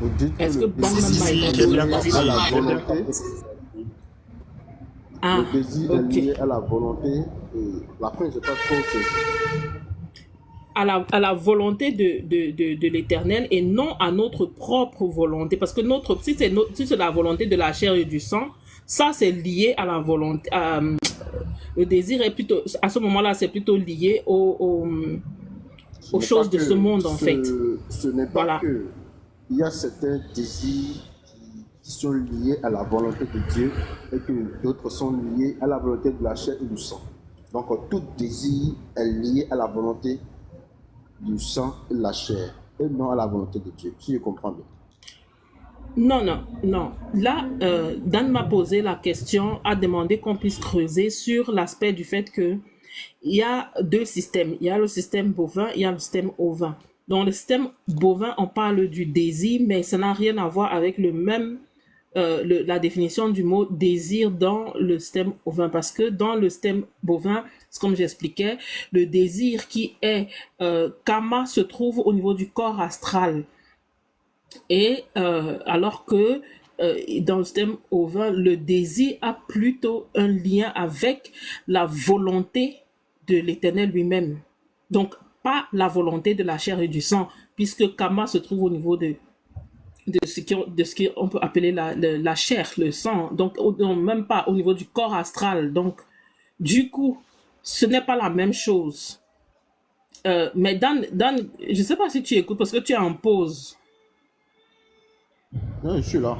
Vous dites que Est-ce que le Dan désir m'a est été J'ai bien lié compris. à la J'ai bien volonté. compris. Ah, Le désir est ok. lié à la volonté. Et la fin, je n'ai pas trop saisi. À la volonté de l'Éternel et non à notre propre volonté. Parce que si c'est la volonté de la chair et du sang, ça c'est lié à la volonté. Le désir est plutôt, à ce moment-là, c'est plutôt lié Ce aux n'est pas choses de ce que, monde en fait. ce n'est pas Voilà. que, il y a certains désirs qui sont liés à la volonté de Dieu et que d'autres sont liés à la volonté de la chair et du sang. Donc, tout désir est lié à la volonté du sang et de la chair et non à la volonté de Dieu, si je comprends bien. Non, non, non. Là, Dan m'a posé la question, a demandé qu'on puisse creuser sur l'aspect du fait que il y a deux systèmes. Il y a le système bovin, il y a le système ovin. Dans le système bovin, on parle du désir, mais ça n'a rien à voir avec la définition du mot désir dans le système ovin. Parce que dans le système bovin, c'est comme j'expliquais, le désir qui est kama se trouve au niveau du corps astral. Et alors que dans le système ovin, le désir a plutôt un lien avec la volonté de l'Éternel lui-même. Donc, pas la volonté de la chair et du sang, puisque Kama se trouve au niveau de ce qu'on peut appeler la chair, le sang, donc non, même pas au niveau du corps astral. Donc, du coup, ce n'est pas la même chose. Mais Dan, je ne sais pas si tu écoutes parce que tu es en pause. Non, je suis là.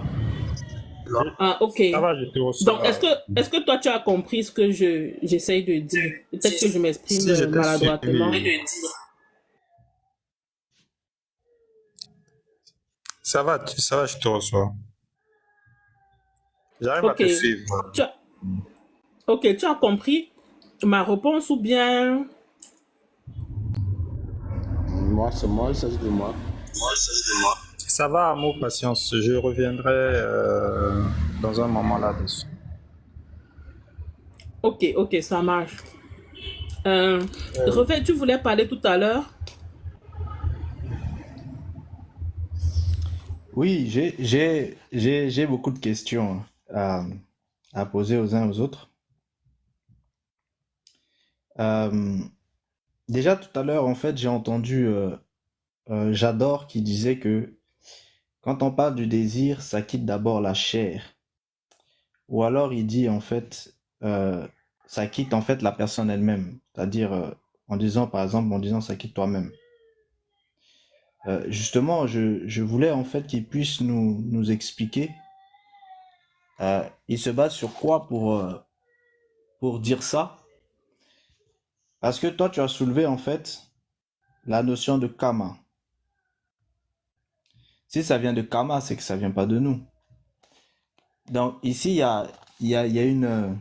Ah, ok. Ça va, je te Donc, reçois. est-ce que toi, tu as compris ce que j'essaye de dire? Peut-être que je m'exprime Si je t'ai maladroitement. suivi, ça va, je te reçois. J'arrive à Ok. te suivre. Tu as, ok, tu as compris ma réponse ou bien... Moi, c'est moi, il s'agit de moi. Ça va, amour, patience. Je reviendrai dans un moment là-dessus. Ok, ok, ça marche. Refait, tu voulais parler tout à l'heure? Oui, j'ai beaucoup de questions à poser aux uns aux autres. Déjà tout à l'heure, en fait, j'ai entendu J'adore qui disait que quand on parle du désir, ça quitte d'abord la chair. Ou alors il dit en fait, ça quitte en fait la personne elle-même. C'est-à-dire en disant par exemple, en disant ça quitte toi-même. Justement, je voulais en fait qu'il puisse nous expliquer. Il se base sur quoi pour dire ça? Parce que toi, tu as soulevé en fait la notion de karma. Si ça vient de karma, c'est que ça vient pas de nous. Donc ici, il y a une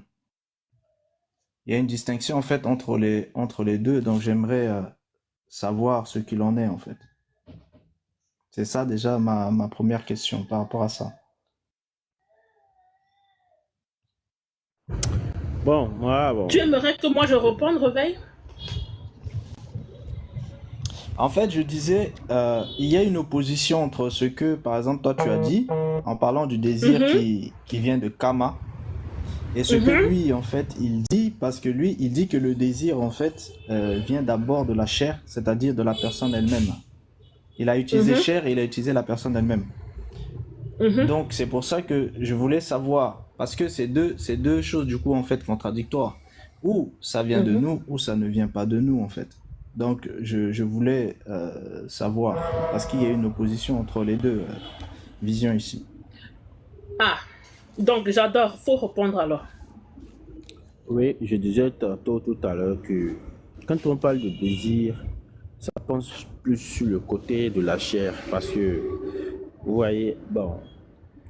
distinction en fait entre les deux. Donc j'aimerais savoir ce qu'il en est en fait. C'est ça déjà ma première question par rapport à ça. Bon, moi, bon. Tu aimerais que moi je réponde, Réveil? En fait, je disais, il y a une opposition entre ce que, par exemple, toi tu as dit, en parlant du désir qui vient de Kama, et ce que lui, en fait, il dit, parce que lui, il dit que le désir, en fait, vient d'abord de la chair, c'est-à-dire de la personne elle-même. Il a utilisé chair et il a utilisé la personne elle-même. Donc, c'est pour ça que je voulais savoir, parce que c'est deux choses, du coup, en fait, contradictoires. Ou ça vient de nous, ou ça ne vient pas de nous, en fait. Donc, je voulais savoir, parce qu'il y a une opposition entre les deux visions ici. Ah, donc j'adore, faut répondre alors. Oui, je disais tantôt tout à l'heure que quand on parle de désir, ça pense plus sur le côté de la chair parce que, vous voyez, bon,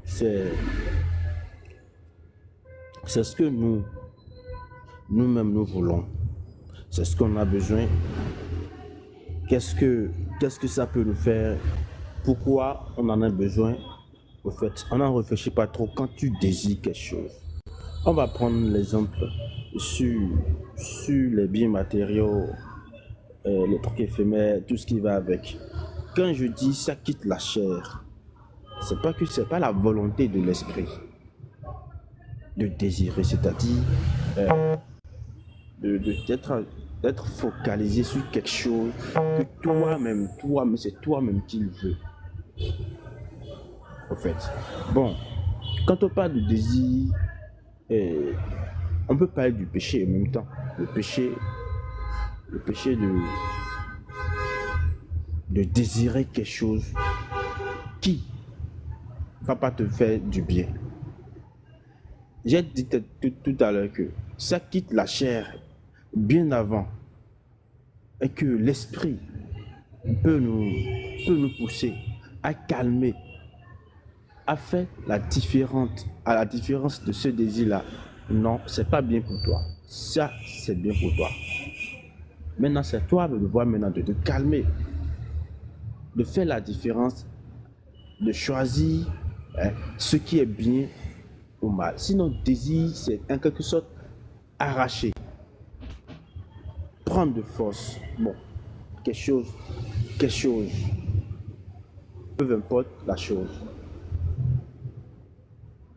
c'est ce que nous-mêmes nous voulons. C'est ce qu'on a besoin. Qu'est-ce que ça peut nous faire? Pourquoi on en a besoin? Au fait, on n'en réfléchit pas trop quand tu désires quelque chose. On va prendre l'exemple sur les biens matériaux, les trucs éphémères, tout ce qui va avec. Quand je dis ça quitte la chair, c'est pas que c'est pas la volonté de l'esprit de désirer, c'est-à-dire d'être focalisé sur quelque chose que toi-même, c'est toi-même qui le veux. En fait. Bon, quand on parle de désir, on peut parler du péché en même temps. Le péché de désirer quelque chose qui va pas te faire du bien. J'ai dit tout à l'heure que ça quitte la chair bien avant et que l'esprit peut nous pousser à calmer, à faire à la différence de ce désir-là. Non, c'est pas bien pour toi. Ça, c'est bien pour toi. Maintenant, c'est toi de devoir maintenant de te calmer, de faire la différence, de choisir ce qui est bien ou mal. Sinon, désir, c'est en quelque sorte arracher, prendre de force. Bon, quelque chose, peu importe la chose.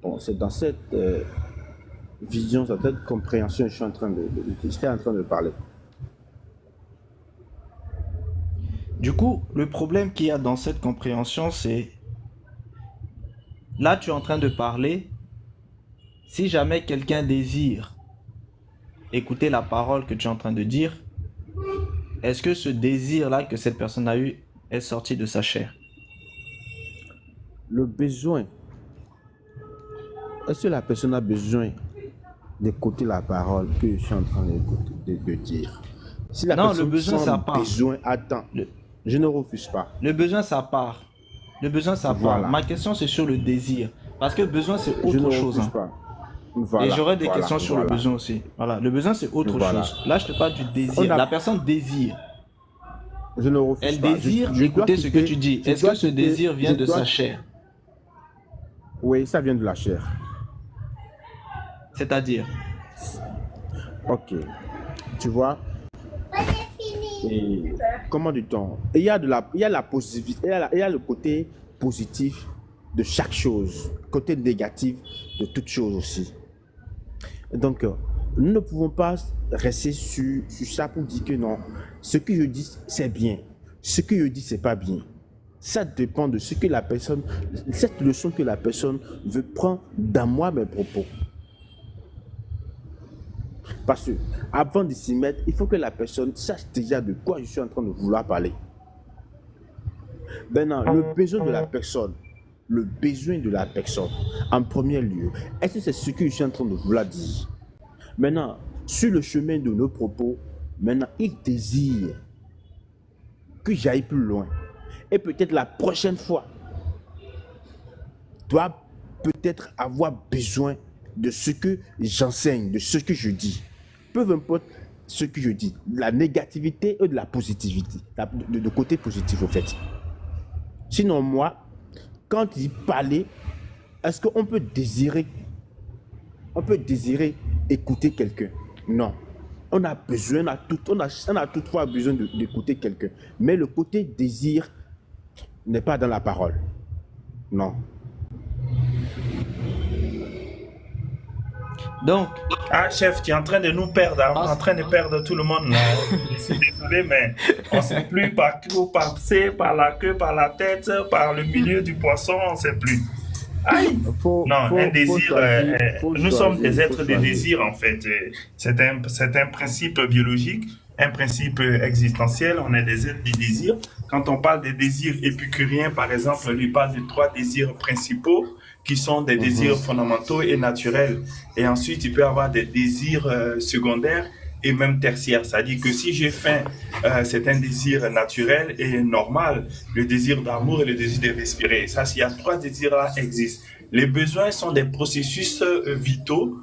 Bon, c'est dans cette vision, dans cette compréhension que je suis en train de parler. Du coup, le problème qu'il y a dans cette compréhension, c'est... Là, tu es en train de parler. Si jamais quelqu'un désire écouter la parole que tu es en train de dire, est-ce que ce désir-là que cette personne a eu est sorti de sa chair? Le besoin. Est-ce que la personne a besoin d'écouter la parole que je suis en train de dire? Si la Non, personne le besoin, sent ça part. besoin, attends, je ne refuse pas. Le besoin, ça part. Le besoin, ça part. Voilà. Ma question, c'est sur le désir. Parce que besoin, c'est Je ne autre chose. refuse pas. Voilà, Et j'aurais des voilà, questions sur voilà. le besoin aussi. Voilà, le besoin, c'est autre Voilà. chose. Là, je te parle du désir. La personne désire. Je ne refuse Elle pas. désire Je dois écouter ce que quitter- tu dis. je Est-ce dois que ce quitter- désir vient je de dois- sa chair? Oui, ça vient de la chair. C'est-à-dire? Ok. Tu vois? Et comment dit-on? Il y a la positivité, il y a le côté positif de chaque chose, côté négatif de toute chose aussi. Donc, nous ne pouvons pas rester sur ça pour dire que non, ce que je dis, c'est bien. Ce que je dis, c'est pas bien. Ça dépend de ce que la personne, cette leçon que la personne veut prendre dans moi, mes propos. Parce que avant de s'y mettre, il faut que la personne sache déjà de quoi je suis en train de vouloir parler. Maintenant, le besoin de la personne, en premier lieu, est-ce que c'est ce que je suis en train de vouloir dire? Maintenant, sur le chemin de nos propos, maintenant, il désire que j'aille plus loin. Et peut-être la prochaine fois, doit peut-être avoir besoin de ce que j'enseigne, de ce que je dis. Peu importe ce que je dis, de la négativité ou de la positivité, de côté positif au fait. Sinon moi, quand il parlait, est-ce qu'on peut désirer écouter quelqu'un? Non. On a toutefois besoin d'écouter quelqu'un. Mais le côté désir n'est pas dans la parole. Non. Donc, Ah, chef, tu es en train de nous perdre, hein, en train de perdre tout le monde là. Je suis désolé, mais on ne sait plus par où passer, par la queue, par la tête, par le milieu du poisson, on ne sait plus. Aïe! Un désir, nous sommes des êtres de désir en fait. C'est un principe biologique, un principe existentiel, on est des êtres de désir. Quand on parle des désirs épicuriens, par exemple, on lui parle de 3 désirs principaux qui sont des désirs fondamentaux et naturels. Et ensuite, il peut y avoir des désirs secondaires et même tertiaires. C'est-à-dire que si j'ai faim, c'est un désir naturel et normal, le désir d'amour et le désir de respirer. Ça, s'il y a 3 désirs-là existent. Les besoins sont des processus vitaux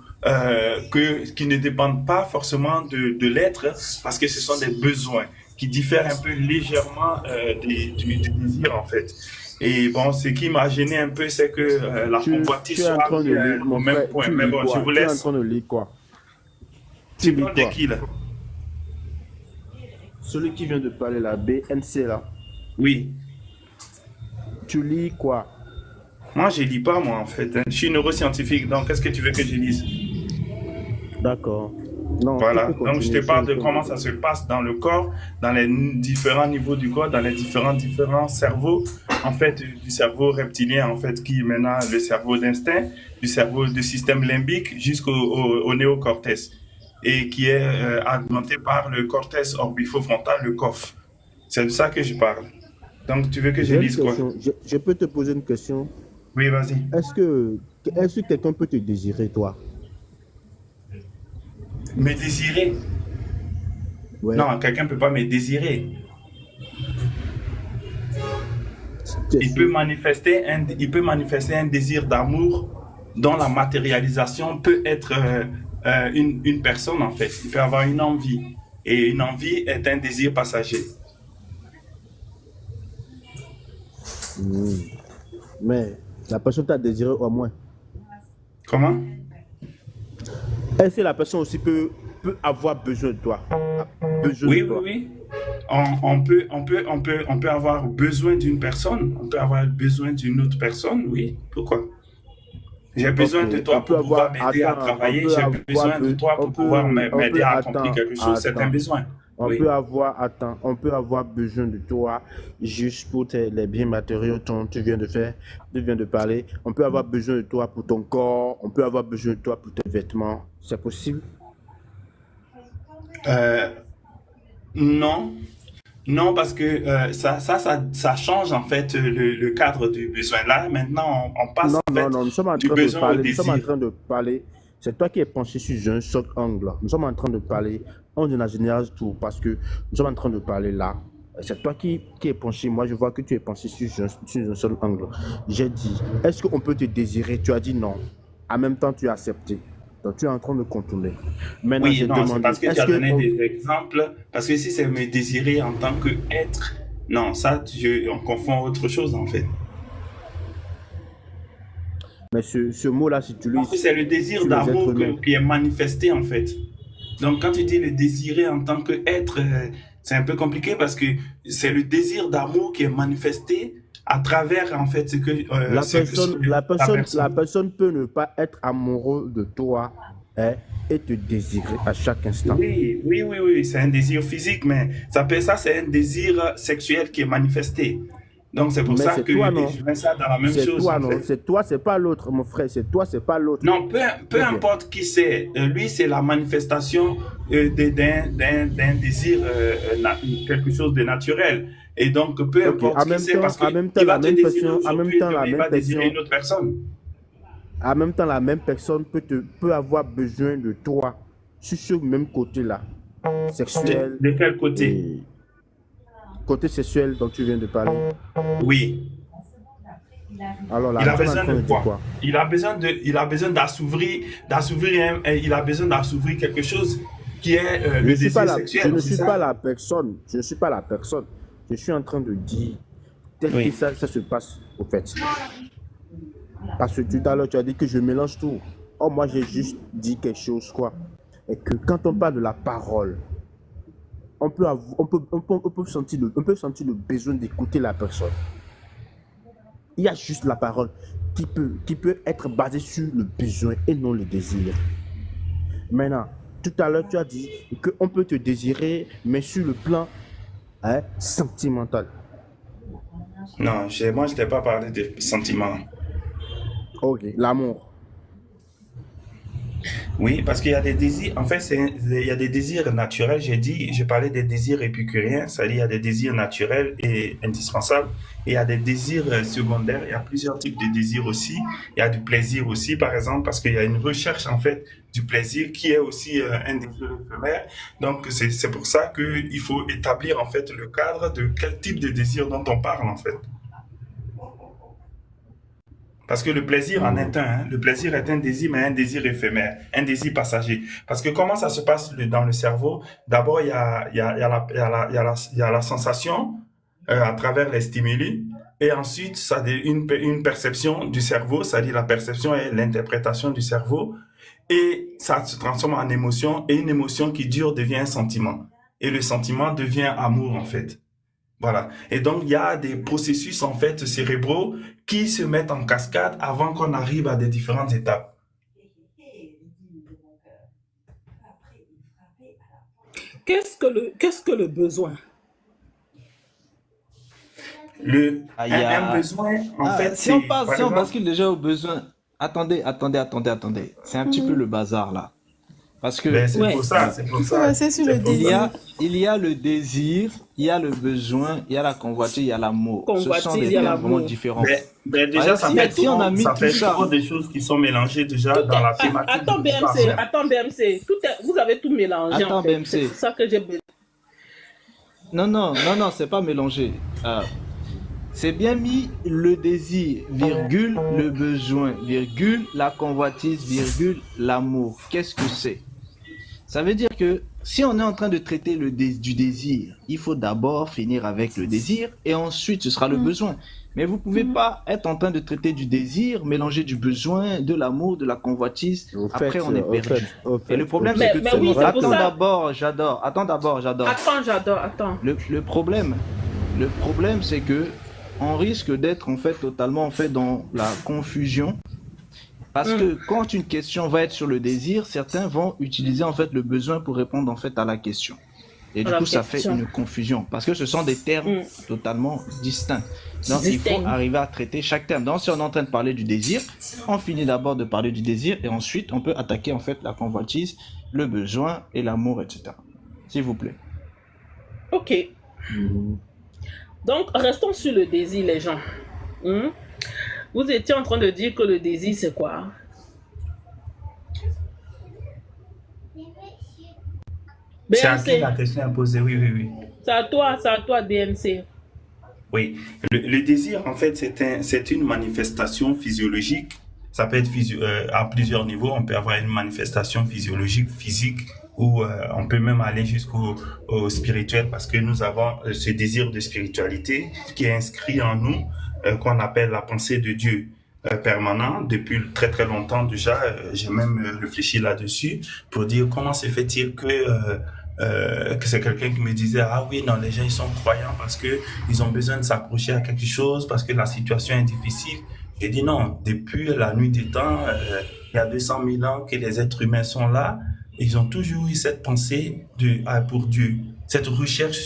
qui ne dépendent pas forcément de l'être, parce que ce sont des besoins qui diffèrent un peu légèrement du désir, en fait. Et bon, ce qui m'a gêné un peu, c'est que la convoitise soit au même point. Mais bon, je vous laisse. Tu es en train de lire quoi? Tu parles de qui, là? Celui qui vient de parler, la BNC, là. Oui. Tu lis quoi? Moi, je lis pas, moi, en fait, hein. Je suis neuroscientifique, donc qu'est-ce que tu veux que je lise? D'accord. Non, tu Voilà, peux donc je te continuer sur parle le de comment thème. ça se passe dans le corps, dans les différents niveaux du corps, dans les différents cerveaux, en fait, du cerveau reptilien, en fait, qui est maintenant le cerveau d'instinct, du cerveau du système limbique jusqu'au néocortex, et qui est alimenté par le cortex orbitofrontal, le COF. C'est de ça que je parle. Donc, tu veux que je J'ai une lise quoi? question. Je peux te poser une question. Oui, vas-y. Est-ce que, est-ce que quelqu'un peut te désirer, toi? Me désirer? Ouais. Non, quelqu'un ne peut pas me désirer. Tu es Il peut sûr? manifester un désir d'amour dont la matérialisation peut être une personne, en fait. Il peut avoir une envie. Et une envie est un désir passager. Hmm. Mais la personne t'a désiré au moins. Comment? Est-ce que la personne aussi peut avoir besoin de toi? Besoin Oui, de oui, toi. oui. On peut avoir besoin d'une personne. On peut avoir besoin d'une autre personne, oui. Pourquoi? J'ai Ok. besoin de On toi peut pour pouvoir avoir, m'aider à attends, on travailler. peut J'ai avoir, besoin de toi pour pouvoir on m'aider peut, à accomplir attends, quelque chose. C'est un attends. besoin. On peut Oui. avoir, attends, on peut avoir besoin de toi juste pour les biens matériaux dont tu viens de faire, tu viens de parler. On peut avoir besoin de toi pour ton corps, on peut avoir besoin de toi pour tes vêtements. C'est possible? Euh, non. Non, parce que ça change en fait le cadre du besoin. Là, maintenant, on passe Non, en non, fait non, nous sommes en du train de besoin au parler, nous sommes en désir. train de parler. C'est toi qui es penché sur un seul angle. Nous sommes en train de parler, on en a général tout parce que nous sommes en train de parler là. C'est toi qui es penché. Moi, je vois que tu es penché sur un seul angle. J'ai dit, est-ce qu'on peut te désirer? Tu as dit non. En même temps, tu as accepté. Donc, tu es en train de contourner. Maintenant, Oui, j'ai non, c'est demandé, parce que tu est-ce as que donné des exemples. Parce que si c'est me désirer en tant qu'être, non, ça, on confond autre chose en fait. mais ce mot-là Parce que s'utilise c'est le désir sur les êtres d'amour humains. qui est manifesté en fait. Donc, quand tu dis le désirer en tant qu'être, c'est un peu compliqué parce que c'est le désir d'amour qui est manifesté à travers en fait la La personne. personne peut ne pas être amoureux de toi, hein, et te désirer à chaque instant. Oui, oui, oui, oui, c'est un désir physique, mais ça c'est un désir sexuel qui est manifesté. Donc, c'est pour Mais ça c'est que toi, non? je mets ça dans la même C'est chose, toi, en non? fait. C'est toi, c'est pas l'autre, mon frère. C'est toi, c'est pas l'autre. Non, peu Très bien. importe qui c'est, lui, c'est la manifestation d'un désir, quelque chose de naturel. Et donc, peu Ok. importe qui c'est, parce En même temps, qu'il la va te même désirer personne, en même aujourd'hui et temps, demain, la il même va désirer personne, une autre personne. en même temps, la même personne peut avoir besoin de toi sur ce même côté-là, sexuel De quel côté? et côté sexuel dont tu viens de parler. Oui. Alors là, Il nous a sommes en besoin train de de dire quoi? quoi? Il a besoin il a besoin d'assouvir quelque chose qui est Je le ne suis pas désir je sexuel, ne c'est suis pas ça? la personne. Je ne suis pas la personne. Je suis en train de dire tel que Oui. ça se passe au fait. Parce que tout à l'heure, tu as dit que je mélange tout. Oh, moi, j'ai juste dit quelque chose, quoi. Et que quand on parle de la parole, on peut sentir le besoin d'écouter la personne. Il y a juste la parole qui peut être basée sur le besoin et non le désir. Maintenant, tout à l'heure, tu as dit qu'on peut te désirer, mais sur le plan, hein, sentimental. Non, moi, je t'ai pas parlé de sentiments. Ok, l'amour. Oui, parce qu'il y a des désirs, en fait, il y a des désirs naturels, j'ai parlé des désirs épicuriens, c'est-à-dire il y a des désirs naturels et indispensables, et il y a des désirs secondaires, il y a plusieurs types de désirs aussi, il y a du plaisir aussi, par exemple, parce qu'il y a une recherche, en fait, du plaisir qui est aussi un désir éphémère, donc c'est pour ça qu'il faut établir, en fait, le cadre de quel type de désir dont on parle, en fait. Parce que le plaisir en est un, hein. Le plaisir est un désir, mais un désir éphémère, un désir passager. Parce que comment ça se passe dans le cerveau? D'abord, il y a la sensation à travers les stimuli, et ensuite, ça a une perception du cerveau, c'est-à-dire la perception et l'interprétation du cerveau, et ça se transforme en émotion, et une émotion qui dure devient un sentiment. Et le sentiment devient amour, en fait. Voilà. Et donc, il y a des processus, en fait, cérébraux qui se mettent en cascade avant qu'on arrive à des différentes étapes. Qu'est-ce que le besoin? Ah, il y Un a... besoin, en fait, si on c'est, passe, par si on exemple, bascule déjà au besoin. Attendez. C'est un petit peu le bazar là. Parce que c'est Ouais. pour ça, c'est pour Il faut ça, rester sur le c'est pour il y ça. a, il y a le désir, il y a le besoin, il y a la convoitise, il y a l'amour. Ce sont Convoitise, des il y a termes vraiment l'amour. différents. Déjà, ça fait Si on a mis ça tout fait ça, trop de choses qui sont mélangées déjà Tout dans est... la thématique de Attends, l'histoire BMC, même. attends, BMC. Vous avez tout mélangé, en attends fait. BMC. C'est pour ça que j'ai besoin. Non, c'est pas mélangé. C'est bien mis le désir, virgule, le besoin, virgule, la convoitise, virgule, l'amour. Qu'est-ce que c'est? Ça veut dire que si on est en train de traiter du désir, il faut d'abord finir avec le désir et ensuite ce sera le besoin. Mais vous pouvez pas être en train de traiter du désir, mélanger du besoin, de l'amour, de la convoitise. Après, on est perdu. Et le problème, c'est que Mais oui, c'est pour ça. Attends d'abord, j'adore. Attends, j'adore, attends. Le problème, c'est que on risque d'être en fait totalement en fait dans la confusion. Parce que quand une question va être sur le désir, certains vont utiliser en fait le besoin pour répondre en fait à la question. Et du coup, ça fait une confusion parce que ce sont des termes totalement distincts. Donc, il faut arriver à traiter chaque terme. Donc, si on est en train de parler du désir, on finit d'abord de parler du désir et ensuite, on peut attaquer en fait la convoitise, le besoin et l'amour, etc. S'il vous plaît. Ok. Donc, restons sur le désir, les gens. Vous étiez en train de dire que le désir, c'est quoi? C'est à qui BMC, la question est posée? Oui. c'est à toi, BMC. Oui. Le désir, en fait, c'est une manifestation physiologique. Ça peut être à plusieurs niveaux. On peut avoir une manifestation physiologique, physique, ou on peut même aller au spirituel parce que nous avons ce désir de spiritualité qui est inscrit en nous, qu'on appelle la pensée de Dieu permanent. Depuis très très longtemps déjà, j'ai même réfléchi là-dessus pour dire comment se fait-il que c'est quelqu'un qui me disait ah oui non, les gens ils sont croyants parce que ils ont besoin de s'accrocher à quelque chose parce que la situation est difficile. J'ai dit non, depuis la nuit des temps, il y a 200 000 ans que les êtres humains sont là, ils ont toujours eu cette pensée pour Dieu, cette recherche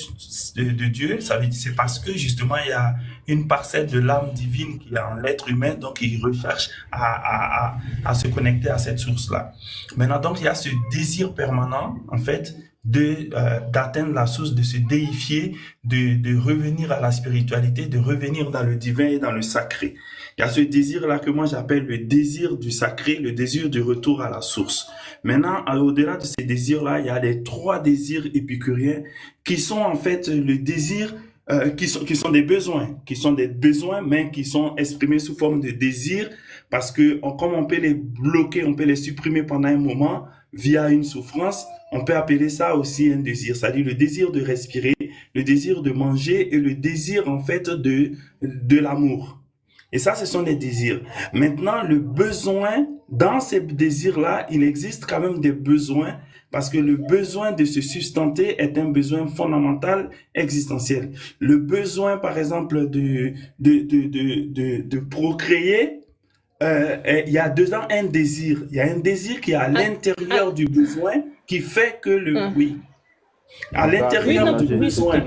de Dieu. Ça veut dire c'est parce que justement il y a une parcelle de l'âme divine qui est en l'être humain, donc ils recherchent à se connecter à cette source-là. Maintenant donc il y a ce désir permanent en fait d'atteindre la source, de se déifier, de revenir à la spiritualité, de revenir dans le divin et dans le sacré. Il y a ce désir-là que moi j'appelle le désir du sacré, le désir du retour à la source. Maintenant, au-delà de ces désirs-là, il y a les 3 désirs épicuriens qui sont en fait le désir qui sont des besoins, mais qui sont exprimés sous forme de désir parce que comme on peut les bloquer, on peut les supprimer pendant un moment via une souffrance, on peut appeler ça aussi un désir, c'est-à-dire le désir de respirer, le désir de manger et le désir en fait de l'amour. Et ça, ce sont les désirs. Maintenant, le besoin, dans ces désirs-là, il existe quand même des besoins parce que le besoin de se sustenter est un besoin fondamental, existentiel. Le besoin, par exemple, de procréer, il y a dedans un désir. Il y a un désir qui est à l'intérieur du besoin qui fait que oui. À l'intérieur du besoin,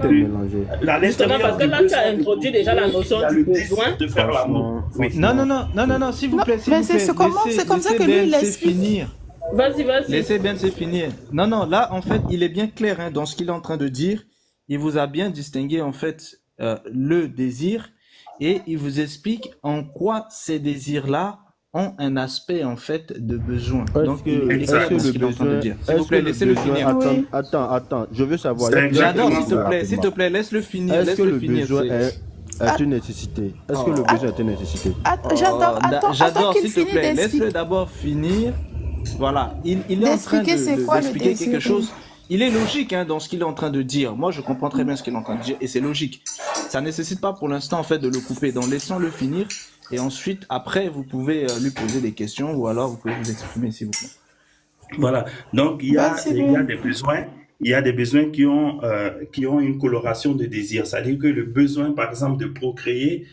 Justement, parce que là, tu as introduit déjà la notion du besoin. De faire l'amour. Oui. Non, s'il vous plaît, s'il mais vous plaît. c'est comme ça que lui, il laissez explique. finir. Vas-y. Laissez BMC finir. Non, là, en fait, il est bien clair hein, dans ce qu'il est en train de dire. Il vous a bien distingué, en fait, le désir et il vous explique en quoi ces désirs-là ont un aspect, en fait, de besoin. Donc, est-ce que ce qu'il est en train de dire. S'il vous plaît, laissez-le finir. Oui. Attends, je veux savoir. J'adore, s'il te plaît, laisse-le finir. Est-ce que le finir, besoin est une nécessité? Est-ce que le besoin est une nécessité? J'adore qu'il s'il te finisse plaît, laisse-le d'expliquer. d'abord finir. Voilà, il est en train D'expliquer c'est quoi le d'expliquer désir. quelque chose. Il est logique hein, dans ce qu'il est en train de dire. Moi, je comprends très bien ce qu'il est en train de dire et c'est logique. Ça nécessite pas pour l'instant en fait de le couper. Donc laissons-le finir et ensuite après vous pouvez lui poser des questions ou alors vous pouvez vous exprimer s'il vous plaît. Voilà. Donc il y a des besoins il y a des besoins qui ont une coloration de désir. C'est-à-dire que le besoin, par exemple, de procréer,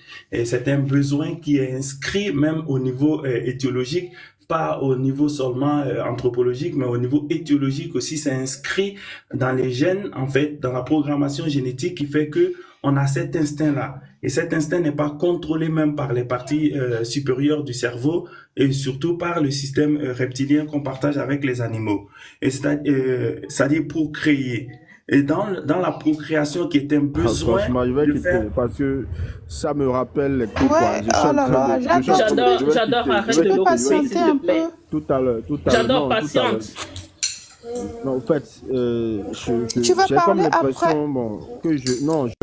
c'est un besoin qui est inscrit même au niveau étiologique, pas au niveau seulement anthropologique, mais au niveau étiologique aussi. C'est inscrit dans les gènes, en fait, dans la programmation génétique qui fait que on a cet instinct-là. Et cet instinct n'est pas contrôlé même par les parties supérieures du cerveau et surtout par le système reptilien qu'on partage avec les animaux. Et c'est-à-dire procréer. Et dans la procréation qui est un besoin Franchement, je vais de quitter faire... parce que ça me rappelle les cours. Ouais, Je suis oh en là train là, de- je suis en train de- je vais J'adore, quitter, arrête je vais de peux quitter, l'occuper, je vais patienter s'il te un plaît. peu. tout à l'heure, J'adore, non, tout à l'heure. patiente. Non, en fait, Tu vas j'ai comme parler après. l'impression, bon, que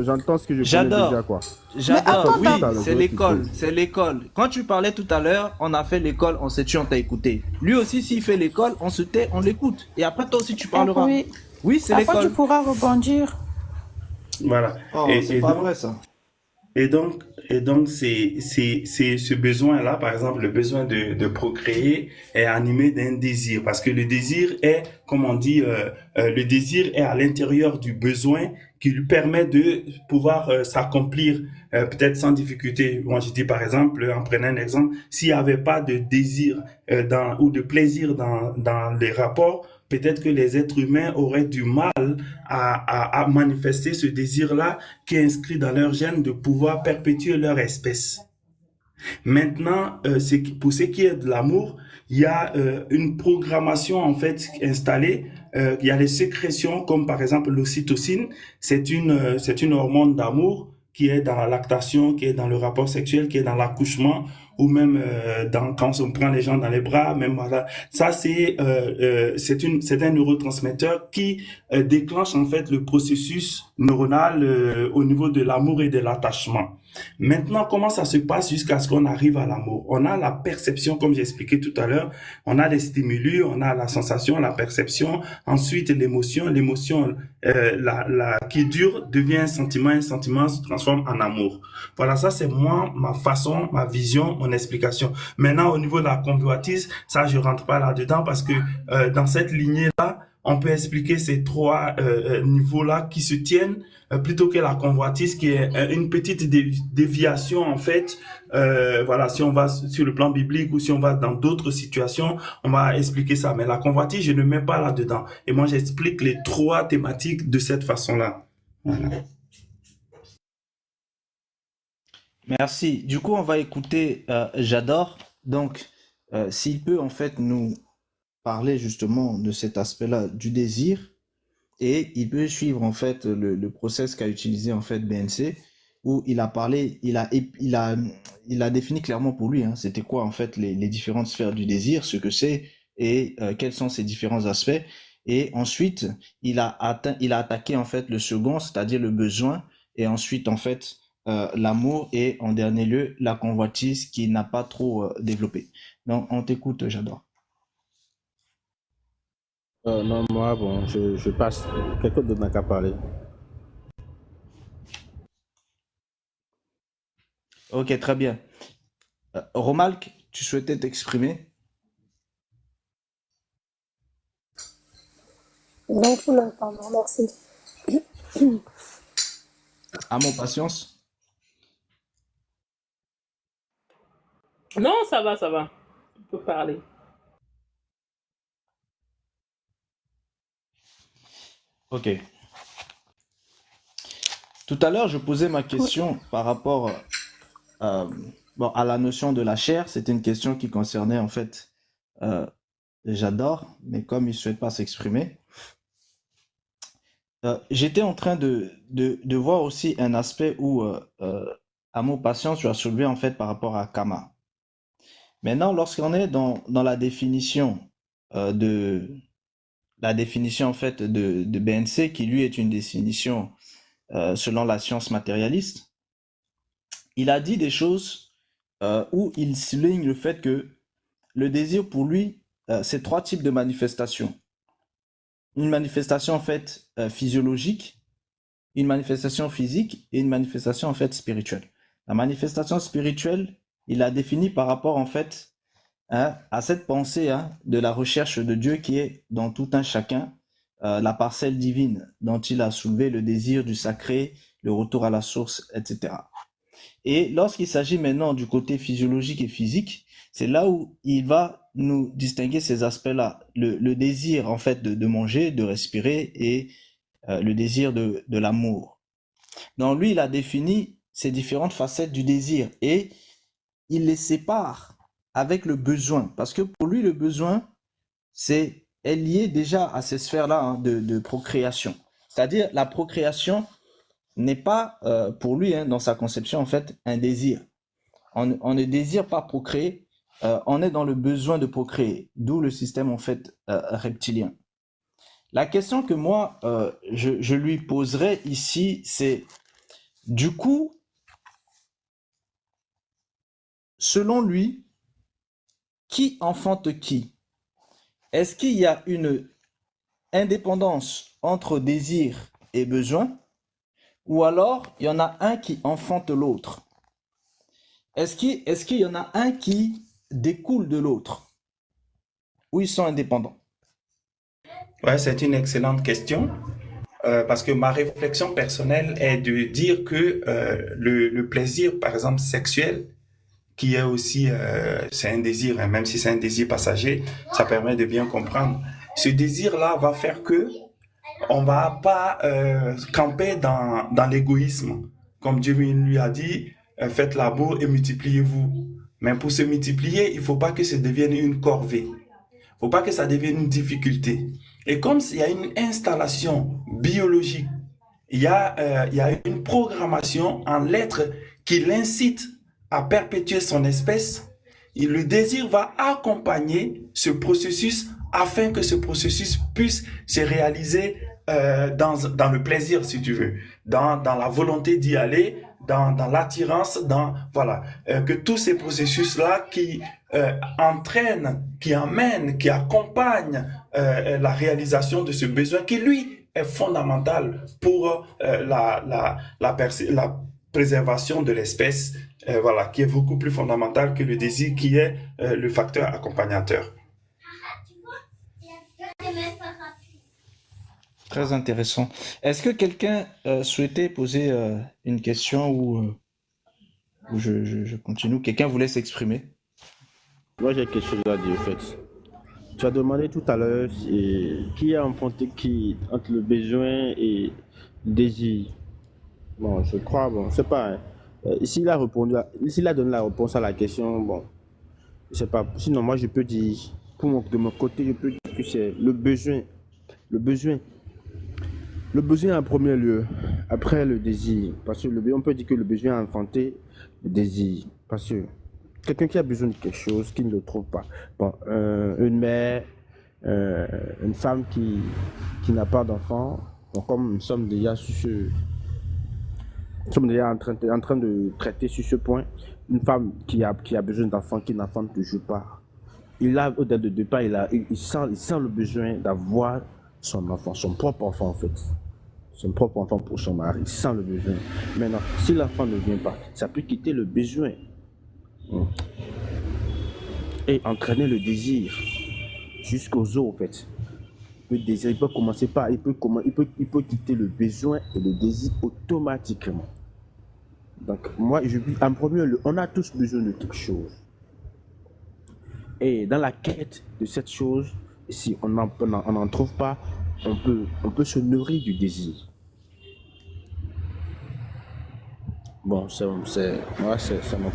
j'entends ce que je connais J'adore. déjà, quoi. J'adore, attends, oui, attends. c'est l'école, c'est l'école. Quand tu parlais tout à l'heure, on a fait l'école, on s'est tué, on t'a écouté. Lui aussi, s'il fait l'école, on se tait, on l'écoute. Et après, toi aussi, tu parleras. Oui. Oui, c'est Après, tu l'école. pourras rebondir. Voilà. Oh, c'est Et pas donc, vrai, ça. Et donc, c'est ce besoin-là, par exemple, le besoin de procréer est animé d'un désir. Parce que le désir est, comme on dit, le désir est à l'intérieur du besoin qui lui permet de pouvoir s'accomplir peut-être sans difficulté. Moi, je dis par exemple, en prenant un exemple, s'il n'y avait pas de désir ou de plaisir dans les rapports, peut-être que les êtres humains auraient du mal à manifester ce désir-là qui est inscrit dans leur gène de pouvoir perpétuer leur espèce. Maintenant, pour ce qui est de l'amour, il y a une programmation en fait installée. Il y a les sécrétions comme par exemple l'ocytocine. C'est une hormone d'amour qui est dans la lactation, qui est dans le rapport sexuel, qui est dans l'accouchement ou même quand on prend les gens dans les bras, même voilà. Ça c'est un neurotransmetteur qui déclenche en fait le processus neuronal au niveau de l'amour et de l'attachement. Maintenant, comment ça se passe jusqu'à ce qu'on arrive à l'amour? On a la perception, comme j'ai expliqué tout à l'heure, on a les stimuli, on a la sensation, la perception, ensuite l'émotion qui dure devient un sentiment se transforme en amour. Voilà, ça c'est moi, ma façon, ma vision, mon explication. Maintenant, au niveau de la convoitise, ça je rentre pas là-dedans parce que dans cette lignée-là, on peut expliquer ces trois niveaux-là qui se tiennent plutôt que la convoitise qui est une petite déviation en fait. Voilà, si on va sur le plan biblique ou si on va dans d'autres situations, on va expliquer ça. Mais la convoitise, je ne mets pas là-dedans. Et moi, j'explique les trois thématiques de cette façon-là. Voilà. Merci. Du coup, on va écouter J'adore. Donc, s'il peut en fait nous parler justement de cet aspect-là du désir, et il peut suivre en fait le process qu'a utilisé en fait BNC, où il a parlé, il a défini clairement pour lui, hein, c'était quoi en fait les différentes sphères du désir, ce que c'est et quels sont ces différents aspects. Et ensuite, il a attaqué en fait le second, c'est-à-dire le besoin, et ensuite en fait l'amour, et en dernier lieu la convoitise qui n'a pas trop développé. Donc on t'écoute, J'adore. Non, moi, bon, je passe. Quelqu'un d'autre n'a qu'à parler. Ok, très bien. Romalk, tu souhaitais t'exprimer? Non, pour l'instant, non, merci. À mon patience. Non, ça va, ça va. On peut parler. Ok. Tout à l'heure, je posais ma question par rapport à la notion de la chair. C'était une question qui concernait en fait J'adore, mais comme il ne souhaite pas s'exprimer, j'étais en train de voir aussi un aspect où, à mon patience, tu as soulevé en fait par rapport à Kama. Maintenant, lorsqu'on est dans la définition en fait de BNC, qui lui est une définition selon la science matérialiste, il a dit des choses où il souligne le fait que le désir pour lui, c'est trois types de manifestations. Une manifestation en fait physiologique, une manifestation physique et une manifestation en fait spirituelle. La manifestation spirituelle, il l'a définie par rapport en fait à cette pensée de la recherche de Dieu qui est dans tout un chacun, la parcelle divine dont il a soulevé le désir du sacré, le retour à la source, etc. Et lorsqu'il s'agit maintenant du côté physiologique et physique, c'est là où il va nous distinguer ces aspects-là. Le désir, en fait, de manger, de respirer et le désir de l'amour. Donc lui, il a défini ces différentes facettes du désir et il les sépare avec le besoin. Parce que pour lui, le besoin, est lié déjà à ces sphères-là, hein, de procréation. C'est-à-dire, la procréation n'est pas, pour lui, hein, dans sa conception, en fait, un désir. On ne désire pas procréer, on est dans le besoin de procréer, d'où le système, en fait, reptilien. La question que moi, je lui poserais ici, c'est, du coup, selon lui, qui enfante qui? Est-ce qu'il y a une indépendance entre désir et besoin? Ou alors, il y en a un qui enfante l'autre? Est-ce qu'il y en a un qui découle de l'autre? Ou ils sont indépendants? Ouais, c'est une excellente question. Parce que ma réflexion personnelle est de dire que le plaisir, par exemple, sexuel, qui est aussi, c'est un désir, hein, même si c'est un désir passager, ça permet de bien comprendre. Ce désir-là va faire que on va pas camper dans l'égoïsme. Comme Dieu lui a dit, faites l'amour et multipliez-vous. Mais pour se multiplier, il faut pas que ça devienne une corvée. Il faut pas que ça devienne une difficulté. Et comme il y a une installation biologique, il y a une programmation en lettres qui l'incite à perpétuer son espèce, et le désir va accompagner ce processus afin que ce processus puisse se réaliser dans le plaisir, si tu veux, dans la volonté d'y aller, dans l'attirance, voilà, que tous ces processus-là qui entraînent, qui amènent, qui accompagnent la réalisation de ce besoin qui, lui, est fondamental pour la préservation de l'espèce, voilà, qui est beaucoup plus fondamental que le désir qui est le facteur accompagnateur. Très intéressant. Est-ce que quelqu'un souhaitait poser une question ou je continue? Quelqu'un voulait s'exprimer? Moi, j'ai quelque chose à dire, en fait. Tu as demandé tout à l'heure qui a enfanté qui entre le besoin et le désir. Bon, je crois, bon, je sais pas. Hein. S'il a donné la réponse à la question, bon, je sais pas. Sinon, moi, je peux dire, de mon côté, je peux dire que c'est le besoin. Le besoin. Le besoin en premier lieu, après le désir. Parce que on peut dire que le besoin a enfanté le désir. Parce que quelqu'un qui a besoin de quelque chose, qui ne le trouve pas. Bon, une mère, une femme qui n'a pas d'enfant, bon, comme nous sommes déjà en train de traiter sur ce point, une femme qui a besoin d'enfants, qui n'enfante toujours pas. Au début de départ, il sent le besoin d'avoir son enfant, son propre enfant en fait. Son propre enfant pour son mari, il sent le besoin. Maintenant, si l'enfant ne vient pas, ça peut quitter le besoin et entraîner le désir jusqu'aux os en fait. Le désir, il peut commencer par, il peut quitter le besoin et le désir automatiquement. Donc moi, en premier lieu, on a tous besoin de quelque chose. Et dans la quête de cette chose, si on n'en trouve pas, on peut se nourrir du désir. Bon, c'est mon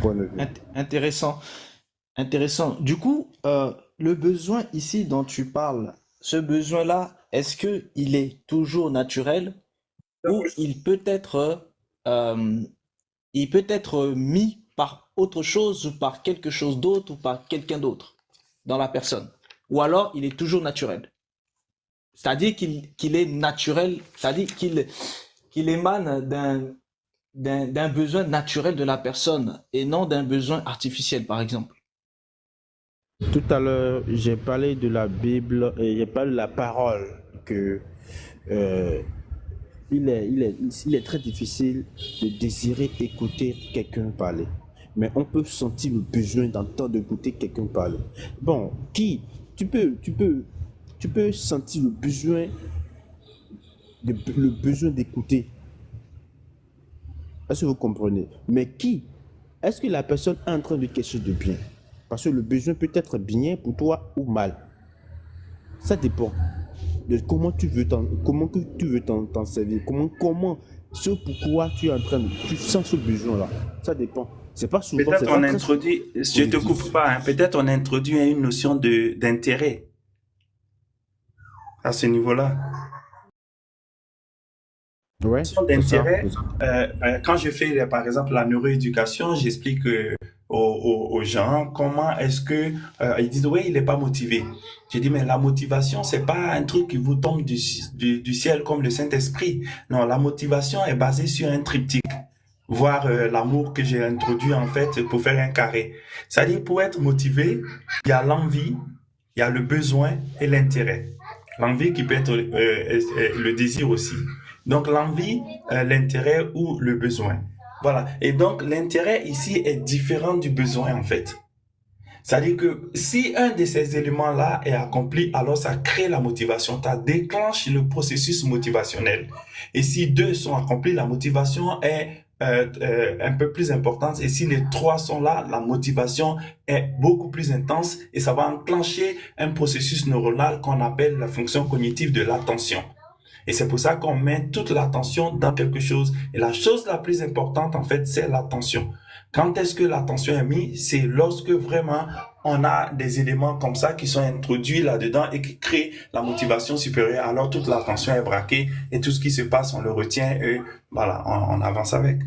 point de vue. Intéressant. Intéressant. Du coup, le besoin ici dont tu parles, ce besoin-là, est-ce qu'il est toujours naturel ou il peut être mis par autre chose ou par quelque chose d'autre ou par quelqu'un d'autre dans la personne? Ou alors il est toujours naturel? C'est-à-dire qu'il est naturel, c'est-à-dire qu'il émane d'un besoin naturel de la personne et non d'un besoin artificiel, par exemple. Tout à l'heure, j'ai parlé de la Bible et j'ai parlé de la parole que il est très difficile de désirer écouter quelqu'un parler. Mais on peut sentir le besoin d'entendre écouter quelqu'un parler. Bon, tu peux sentir le besoin le besoin d'écouter. Est-ce que vous comprenez? Mais qui? Est-ce que la personne est en train de quelque chose de bien? Parce que le besoin peut être bien pour toi ou mal. Ça dépend de comment tu veux t'en servir. Ce pourquoi tu es en train de... Tu sens ce besoin-là. Ça dépend. C'est pas souvent... Peut-être on introduit, je te coupe pas, hein, peut-être on introduit une notion d'intérêt à ce niveau-là. Ouais, D'intérêt, quand je fais par exemple la neuroéducation, j'explique aux gens comment est-ce que ils disent oui, il n'est pas motivé. J'ai dit mais la motivation c'est pas un truc qui vous tombe du ciel comme le Saint-Esprit. Non, la motivation est basée sur un triptyque. Voir l'amour que j'ai introduit en fait pour faire un carré. C'est-à-dire pour être motivé, il y a l'envie, il y a le besoin et l'intérêt. L'envie qui peut être le désir aussi. Donc l'envie, l'intérêt ou le besoin. Voilà. Et donc l'intérêt ici est différent du besoin en fait. C'est-à-dire que si un de ces éléments-là est accompli, alors ça crée la motivation, ça déclenche le processus motivationnel. Et si deux sont accomplis, la motivation est un peu plus importante. Et si les trois sont là, la motivation est beaucoup plus intense et ça va enclencher un processus neuronal qu'on appelle la fonction cognitive de l'attention. Et c'est pour ça qu'on met toute l'attention dans quelque chose. Et la chose la plus importante, en fait, c'est l'attention. Quand est-ce que l'attention est mise? C'est lorsque vraiment on a des éléments comme ça qui sont introduits là-dedans et qui créent la motivation supérieure. Alors toute l'attention est braquée et tout ce qui se passe, on le retient et voilà, on avance avec.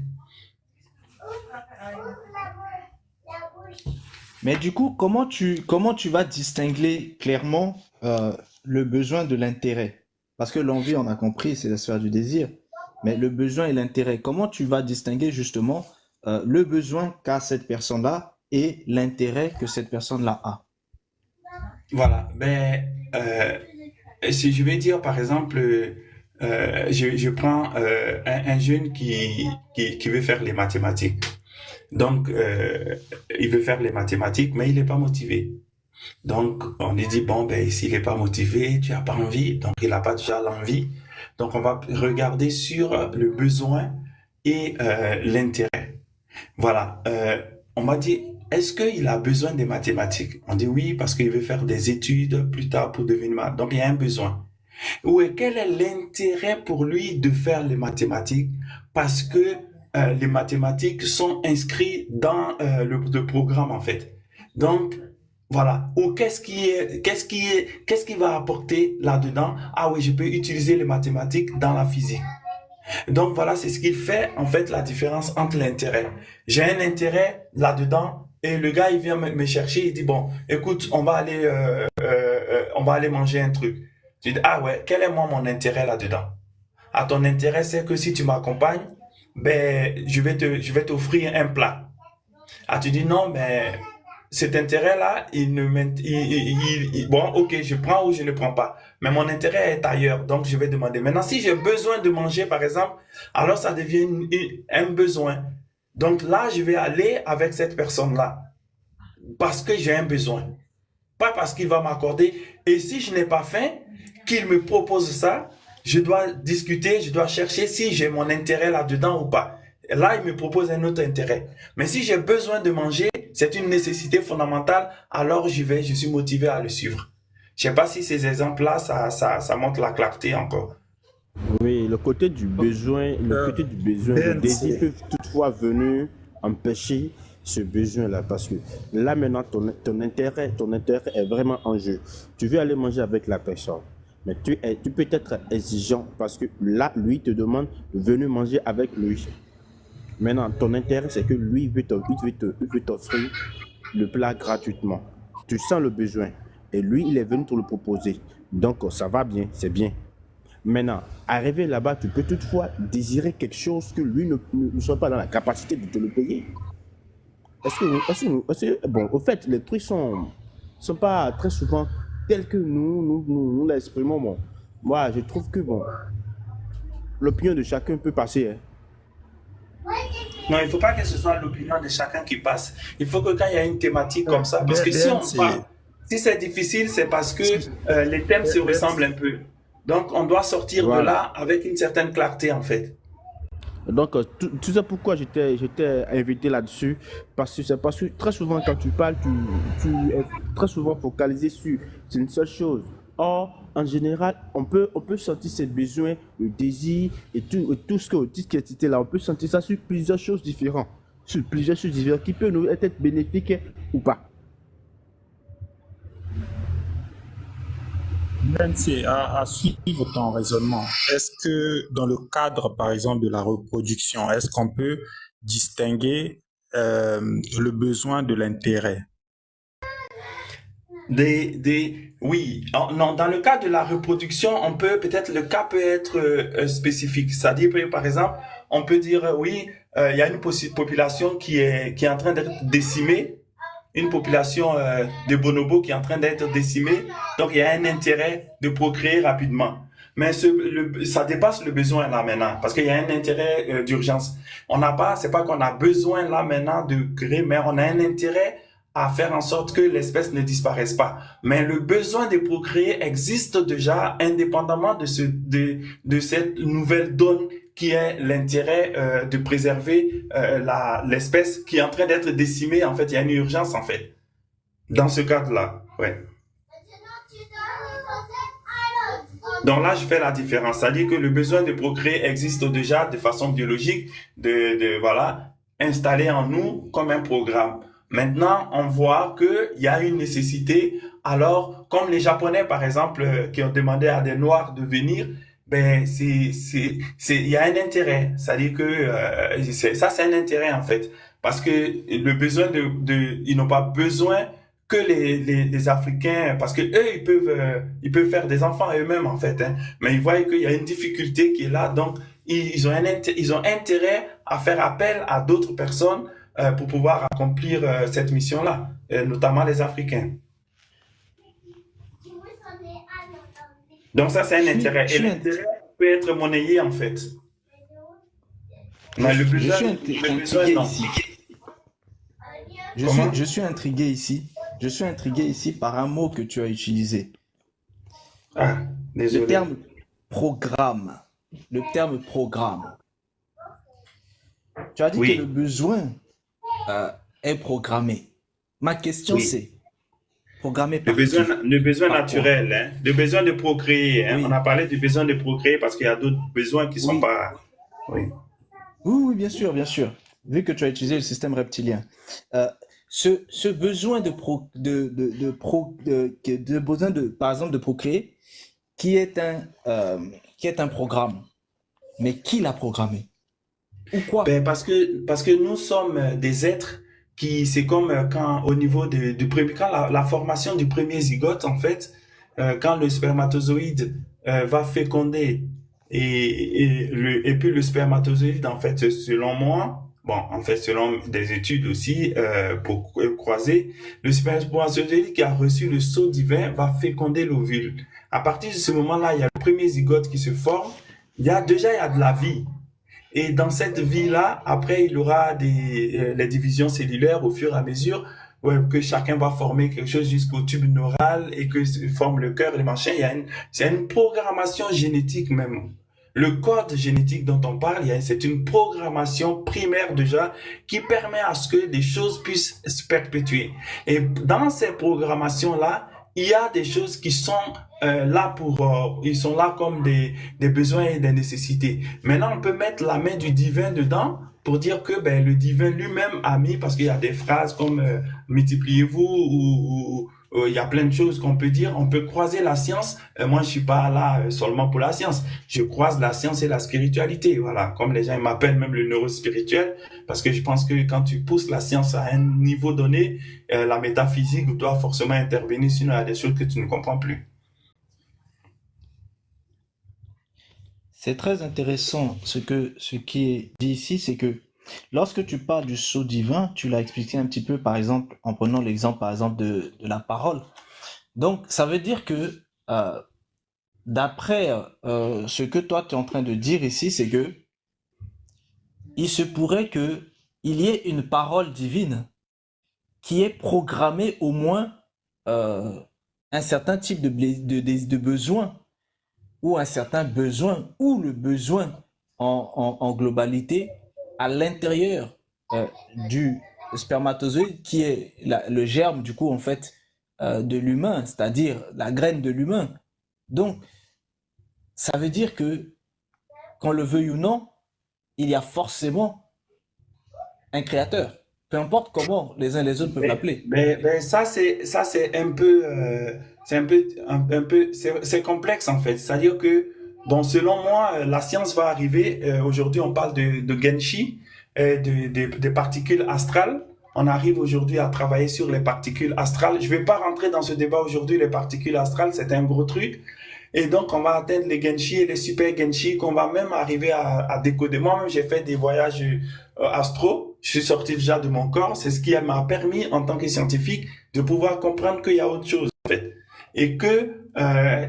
Mais du coup, comment tu vas distinguer clairement le besoin de l'intérêt? Parce que l'envie, on a compris, c'est la sphère du désir. Mais le besoin et l'intérêt, comment tu vas distinguer justement le besoin qu'a cette personne-là et l'intérêt que cette personne-là a? Voilà. Si je vais dire, par exemple, je prends un jeune qui veut faire les mathématiques. Donc, il veut faire les mathématiques, mais il n'est pas motivé. Donc, on lui dit, bon, s'il n'est pas motivé, tu n'as pas envie, donc il n'a pas déjà l'envie. Donc, on va regarder sur le besoin et l'intérêt. Voilà. On m'a dit, est-ce qu'il a besoin des mathématiques? On dit oui, parce qu'il veut faire des études plus tard pour devenir maths. Donc, il y a un besoin. Oui, quel est l'intérêt pour lui de faire les mathématiques? Parce que les mathématiques sont inscrites dans le programme, en fait. Donc, voilà. Ou qu'est-ce qui va apporter là-dedans? Ah oui, je peux utiliser les mathématiques dans la physique. Donc voilà, c'est ce qui fait en fait la différence entre l'intérêt. J'ai un intérêt là-dedans et le gars il vient me chercher, il dit bon, écoute, on va aller manger un truc. Je dis ah ouais, quel est moi mon intérêt là-dedans? Ah, ton intérêt c'est que si tu m'accompagnes, je vais t'offrir un plat. Ah, tu dis non, mais cet intérêt-là, bon, ok, je prends ou je ne prends pas. Mais mon intérêt est ailleurs, donc je vais demander. Maintenant, si j'ai besoin de manger, par exemple, alors ça devient un besoin. Donc là, je vais aller avec cette personne-là parce que j'ai un besoin. Pas parce qu'il va m'accorder. Et si je n'ai pas faim, qu'il me propose ça, je dois discuter, je dois chercher si j'ai mon intérêt là-dedans ou pas. Là, il me propose un autre intérêt. Mais si j'ai besoin de manger, c'est une nécessité fondamentale, alors je suis motivé à le suivre. Je ne sais pas si ces exemples-là, ça montre la clarté encore. Oui, le côté du besoin, le désir peut toutefois venir empêcher ce besoin-là. Parce que là, maintenant, ton intérêt est vraiment en jeu. Tu veux aller manger avec la personne. Mais tu peux être exigeant parce que là, lui te demande de venir manger avec lui. Maintenant, ton intérêt, c'est que lui, il veut t'offrir le plat gratuitement. Tu sens le besoin. Et lui, il est venu te le proposer. Donc, ça va bien, c'est bien. Maintenant, arrivé là-bas, tu peux toutefois désirer quelque chose que lui ne soit pas dans la capacité de te le payer. Bon, au fait, les trucs sont pas très souvent tels que nous l'exprimons. Bon, moi, je trouve que, bon, l'opinion de chacun peut passer, hein. Non, il ne faut pas que ce soit l'opinion de chacun qui passe. Il faut que quand il y a une thématique comme ça, parce que si c'est difficile, c'est parce que les thèmes se ressemblent un peu. Donc, on doit sortir de Voilà. là avec une certaine clarté, en fait. Donc, tu sais pourquoi j'étais invité là-dessus? Parce que très souvent, quand tu parles, tu es très souvent focalisé sur une seule chose. Or, en général, on peut sentir ces besoins, le désir et tout ce qui est cité là. On peut sentir ça sur plusieurs choses différentes. Sur plusieurs choses différentes qui peuvent nous être bénéfiques ou pas. Nancy, à suivre ton raisonnement, est-ce que dans le cadre, par exemple, de la reproduction, est-ce qu'on peut distinguer le besoin de l'intérêt? Oui. Non, dans le cas de la reproduction, le cas peut être spécifique. C'est-à-dire, par exemple, on peut dire, oui, il y a une population qui est en train d'être décimée, une population de bonobos qui est en train d'être décimée, donc il y a un intérêt de procréer rapidement. Mais ça dépasse le besoin là maintenant, parce qu'il y a un intérêt d'urgence. C'est pas qu'on a besoin là maintenant de créer, mais on a un intérêt à faire en sorte que l'espèce ne disparaisse pas. Mais le besoin de procréer existe déjà indépendamment de cette nouvelle donne qui est l'intérêt de préserver l'espèce qui est en train d'être décimée. En fait, il y a une urgence, en fait, dans ce cadre-là. Ouais. Donc là, je fais la différence. C'est-à-dire que le besoin de procréer existe déjà de façon biologique, voilà, installé en nous comme un programme. Maintenant, on voit qu'il y a une nécessité. Alors, comme les Japonais, par exemple, qui ont demandé à des Noirs de venir, ben il y a un intérêt. C'est-à-dire que c'est un intérêt en fait, parce que le besoin ils n'ont pas besoin que les Africains, parce que eux ils peuvent faire des enfants eux-mêmes en fait, hein, mais ils voient qu'il y a une difficulté qui est là, donc ils ont intérêt à faire appel à d'autres personnes pour pouvoir accomplir cette mission-là, notamment les Africains. Donc ça, c'est un intérêt. Et l'intérêt peut être monnayé, en fait. Mais le besoin, non. Ici. Je suis intrigué ici. Je suis intrigué ici par un mot que tu as utilisé. Ah, désolé. Le terme programme. Le terme programme. Tu as dit que le besoin est programmé. Ma question c'est programmé par le besoin naturel, hein, le besoin de procréer. Hein. Oui. On a parlé du besoin de procréer parce qu'il y a d'autres besoins qui sont pas. Oui, bien sûr, bien sûr. Vu que tu as utilisé le système reptilien, ce besoin besoin par exemple, de procréer, qui est un programme, mais qui l'a programmé? Ou quoi? Ben parce que nous sommes des êtres qui, c'est comme quand au niveau quand la formation du premier zygote, en fait, quand le spermatozoïde va féconder et puis le spermatozoïde, en fait, selon moi, en fait, selon des études aussi pour croiser, le spermatozoïde qui a reçu le sceau divin va féconder l'ovule. À partir de ce moment-là, il y a le premier zygote qui se forme. Il y a de la vie. Et dans cette vie-là, après, il y aura les divisions cellulaires au fur et à mesure que chacun va former quelque chose jusqu'au tube neural et que se forme le cœur, les machins. C'est une programmation génétique même. Le code génétique dont on parle, c'est une programmation primaire déjà qui permet à ce que des choses puissent se perpétuer. Et dans ces programmations-là, il y a des choses qui sont ils sont là comme des besoins et des nécessités. Maintenant, on peut mettre la main du divin dedans pour dire que le divin lui-même a mis, parce qu'il y a des phrases comme multipliez-vous ou il y a plein de choses qu'on peut dire. On peut croiser la science. Moi, je suis pas là seulement pour la science. Je croise la science et la spiritualité. Voilà, comme les gens m'appellent même le neurospirituel, parce que je pense que quand tu pousses la science à un niveau donné, la métaphysique doit forcément intervenir, sinon il y a des choses que tu ne comprends plus. C'est très intéressant ce qui est dit ici, c'est que lorsque tu parles du sceau divin, tu l'as expliqué un petit peu, par exemple, en prenant l'exemple, par exemple, de la parole. Donc, ça veut dire que, d'après ce que toi, tu es en train de dire ici, c'est que il se pourrait qu'il y ait une parole divine qui ait programmé au moins un certain type de besoin ou un certain besoin, ou le besoin en globalité à l'intérieur du spermatozoïde qui est le germe du coup en fait de l'humain, c'est-à-dire la graine de l'humain. Donc, ça veut dire que, qu'on le veuille ou non, il y a forcément un créateur. Peu importe comment les uns les autres peuvent l'appeler. Ça c'est c'est complexe en fait. C'est-à-dire que bon, selon moi, la science va arriver. Aujourd'hui, on parle de Genshi, des particules astrales. On arrive aujourd'hui à travailler sur les particules astrales. Je vais pas rentrer dans ce débat aujourd'hui. Les particules astrales, c'est un gros truc. Et donc, on va atteindre les Genshi et les super Genshi qu'on va même arriver à décoder. Moi-même, j'ai fait des voyages astro. Je suis sorti déjà de mon corps. C'est ce qui m'a permis, en tant que scientifique, de pouvoir comprendre qu'il y a autre chose, en fait. Et que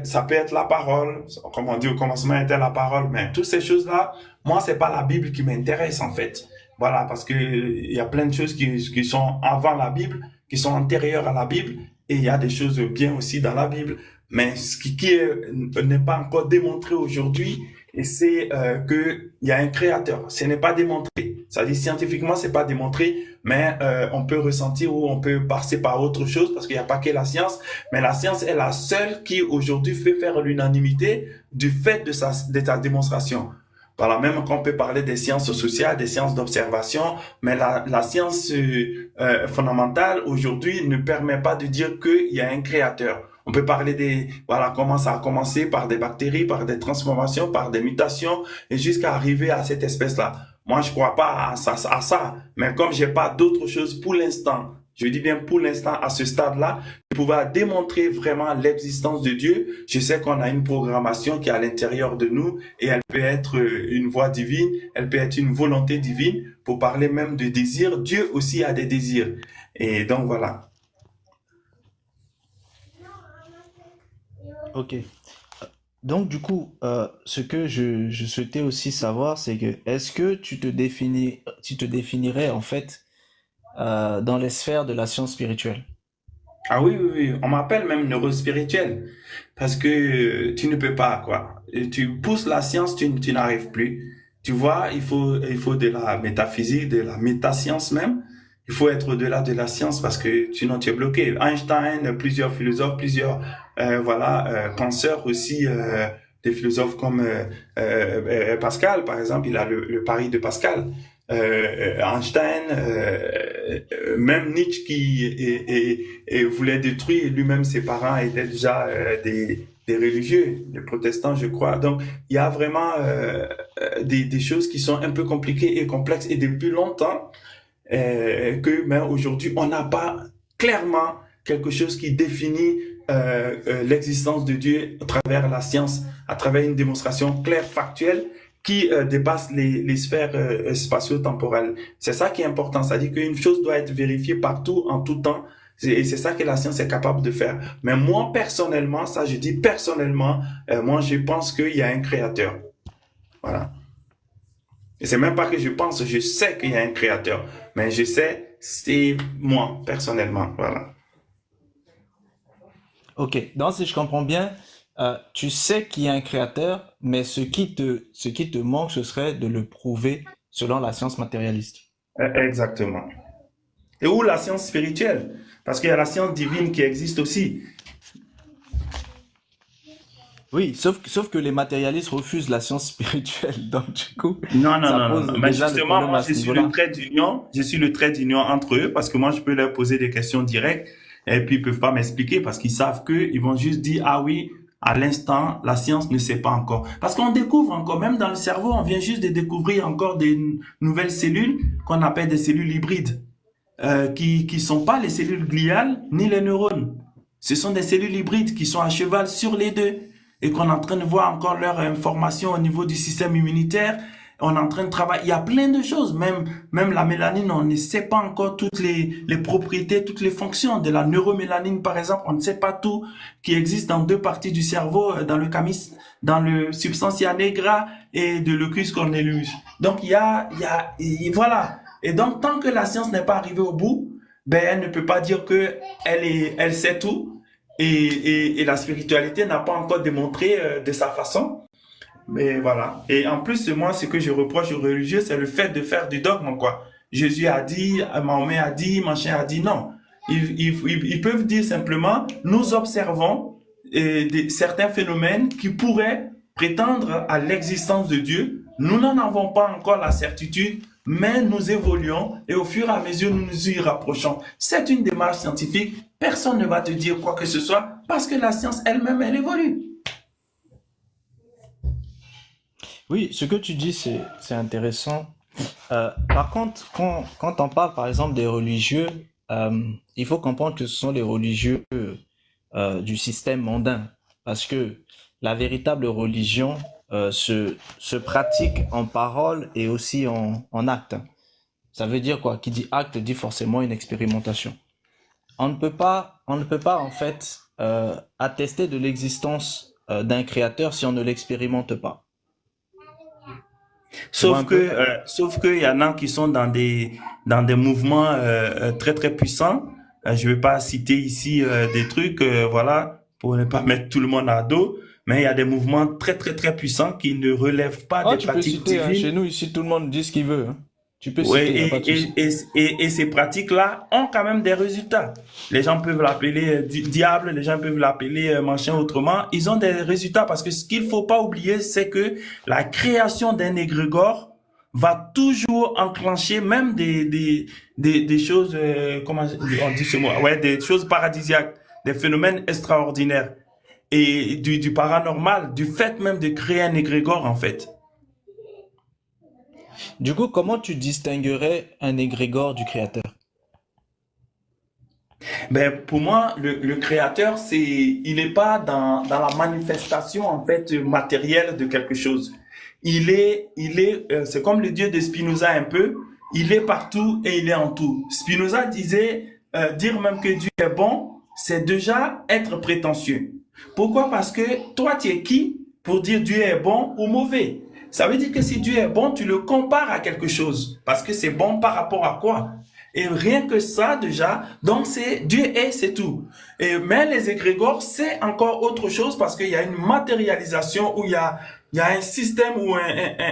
ça peut être la parole. Comme on dit au commencement, était la parole. Mais toutes ces choses-là, moi, c'est pas la Bible qui m'intéresse, en fait. Voilà, parce que il y a plein de choses qui sont avant la Bible, qui sont antérieures à la Bible. Et il y a des choses bien aussi dans la Bible. Mais ce qui n'est pas encore démontré aujourd'hui, et c'est que il y a un créateur. Ce n'est pas démontré. Ça dit scientifiquement, c'est pas démontré, mais on peut ressentir ou on peut passer par autre chose parce qu'il n'y a pas que la science. Mais la science est la seule qui aujourd'hui fait faire l'unanimité du fait de sa démonstration. Voilà, même qu'on peut parler des sciences sociales, des sciences d'observation, mais la science fondamentale aujourd'hui ne permet pas de dire qu'il y a un créateur. On peut parler comment ça a commencé par des bactéries, par des transformations, par des mutations, et jusqu'à arriver à cette espèce-là. Moi, je crois pas à ça. Mais comme j'ai pas d'autre chose pour l'instant, je dis bien pour l'instant, à ce stade-là, de pouvoir démontrer vraiment l'existence de Dieu. Je sais qu'on a une programmation qui est à l'intérieur de nous et elle peut être une voix divine, elle peut être une volonté divine. Pour parler même de désir, Dieu aussi a des désirs. Et donc, voilà. Ok. Donc, du coup, ce que je souhaitais aussi savoir, c'est que est-ce que tu te définirais en fait dans les sphères de la science spirituelle? Ah oui, oui, oui. On m'appelle même neurospirituel parce que tu ne peux pas, quoi. Et tu pousses la science, tu n'arrives plus. Tu vois, il faut de la métaphysique, de la métascience même. Il faut être au-delà de la science parce que sinon tu es bloqué. Einstein, plusieurs philosophes, plusieurs penseurs aussi, des philosophes comme Pascal, par exemple, il a le pari de Pascal. Einstein, même Nietzsche qui voulait détruire lui-même ses parents étaient déjà des religieux, des protestants, je crois. Donc, il y a vraiment des choses qui sont un peu compliquées et complexes et depuis longtemps mais aujourd'hui, on n'a pas clairement quelque chose qui définit l'existence de Dieu à travers la science, à travers une démonstration claire, factuelle, qui dépasse les sphères spatio-temporelles. C'est ça qui est important, c'est-à-dire qu'une chose doit être vérifiée partout, en tout temps, et c'est ça que la science est capable de faire. Mais moi, personnellement, ça je dis personnellement, moi je pense qu'il y a un créateur. Voilà. Et c'est même pas que je pense, je sais qu'il y a un créateur. Mais je sais, c'est moi, personnellement. Voilà. Ok, donc si je comprends bien, tu sais qu'il y a un créateur, mais ce qui te manque, ce serait de le prouver selon la science matérialiste. Exactement. Et ou la science spirituelle, parce qu'il y a la science divine qui existe aussi. Oui, sauf que les matérialistes refusent la science spirituelle, donc du coup, Non, ça non. pose Mais déjà le justement, problème moi, à ce niveau-là. je suis le trait d'union entre eux, parce que moi, je peux leur poser des questions directes, et puis ils peuvent pas m'expliquer, parce qu'ils savent ils vont juste dire, ah oui, à l'instant, la science ne sait pas encore. Parce qu'on découvre encore, même dans le cerveau, on vient juste de découvrir encore des nouvelles cellules qu'on appelle des cellules hybrides, qui sont pas les cellules gliales, ni les neurones. Ce sont des cellules hybrides qui sont à cheval sur les deux et qu'on est en train de voir encore leur information au niveau du système immunitaire. On est en train de travailler. Il y a plein de choses. Même la mélanine, on ne sait pas encore toutes les propriétés, toutes les fonctions de la neuromélanine, par exemple. On ne sait pas tout qui existe dans deux parties du cerveau, dans le camis, dans le substantia nigra et de locus cornelius. Donc, voilà. Et donc, tant que la science n'est pas arrivée au bout, ben, elle ne peut pas dire que elle sait tout. et la spiritualité n'a pas encore démontré de sa façon. Mais voilà. Et en plus, moi, ce que je reproche aux religieux, c'est le fait de faire du dogme, quoi. Jésus a dit, Mahomet a dit, machin a dit, non. Ils peuvent dire simplement, nous observons certains phénomènes qui pourraient prétendre à l'existence de Dieu. Nous n'en avons pas encore la certitude, mais nous évoluons et au fur et à mesure, nous nous y rapprochons. C'est une démarche scientifique. Personne ne va te dire quoi que ce soit parce que la science elle-même, elle évolue. Oui, ce que tu dis, c'est intéressant. Par contre, quand on parle, par exemple, des religieux, il faut comprendre que ce sont les religieux du système mondain. Parce que la véritable religion se pratique en parole et aussi en acte. Ça veut dire quoi? Qui dit acte dit forcément une expérimentation. On ne peut pas en fait attester de l'existence d'un créateur si on ne l'expérimente pas. Sauf que il y en a qui sont dans des mouvements très très puissants. Je vais pas citer ici des trucs, voilà, pour ne pas mettre tout le monde à dos. Mais il y a des mouvements très très très puissants qui ne relèvent pas des Tu peux pratiques citer, hein, divines. chez nous ici tout le monde dit ce qu'il veut. Hein. Tu peux Ouais, citer, y a pas de souci. et ces pratiques-là ont quand même des résultats. Les gens peuvent l'appeler diable, les gens peuvent l'appeler machin autrement. Ils ont des résultats parce que ce qu'il faut pas oublier, c'est que la création d'un égrégore va toujours enclencher même des choses, comment on dit ce mot? Ouais, des choses paradisiaques, des phénomènes extraordinaires et du paranormal, du fait même de créer un égrégore en fait. Du coup, comment tu distinguerais un égrégore du créateur? Ben, pour moi, le créateur, il n'est pas dans la manifestation, en fait, matérielle de quelque chose. C'est comme le Dieu de Spinoza un peu. Il est partout et il est en tout. Spinoza disait, dire même que Dieu est bon, c'est déjà être prétentieux. Pourquoi? Parce que toi, tu es qui pour dire Dieu est bon ou mauvais? Ça veut dire que si Dieu est bon, tu le compares à quelque chose. Parce que c'est bon par rapport à quoi? Et rien que ça, déjà, donc Dieu est, c'est tout. Mais les égrégores, c'est encore autre chose parce qu'il y a une matérialisation où il y a un système où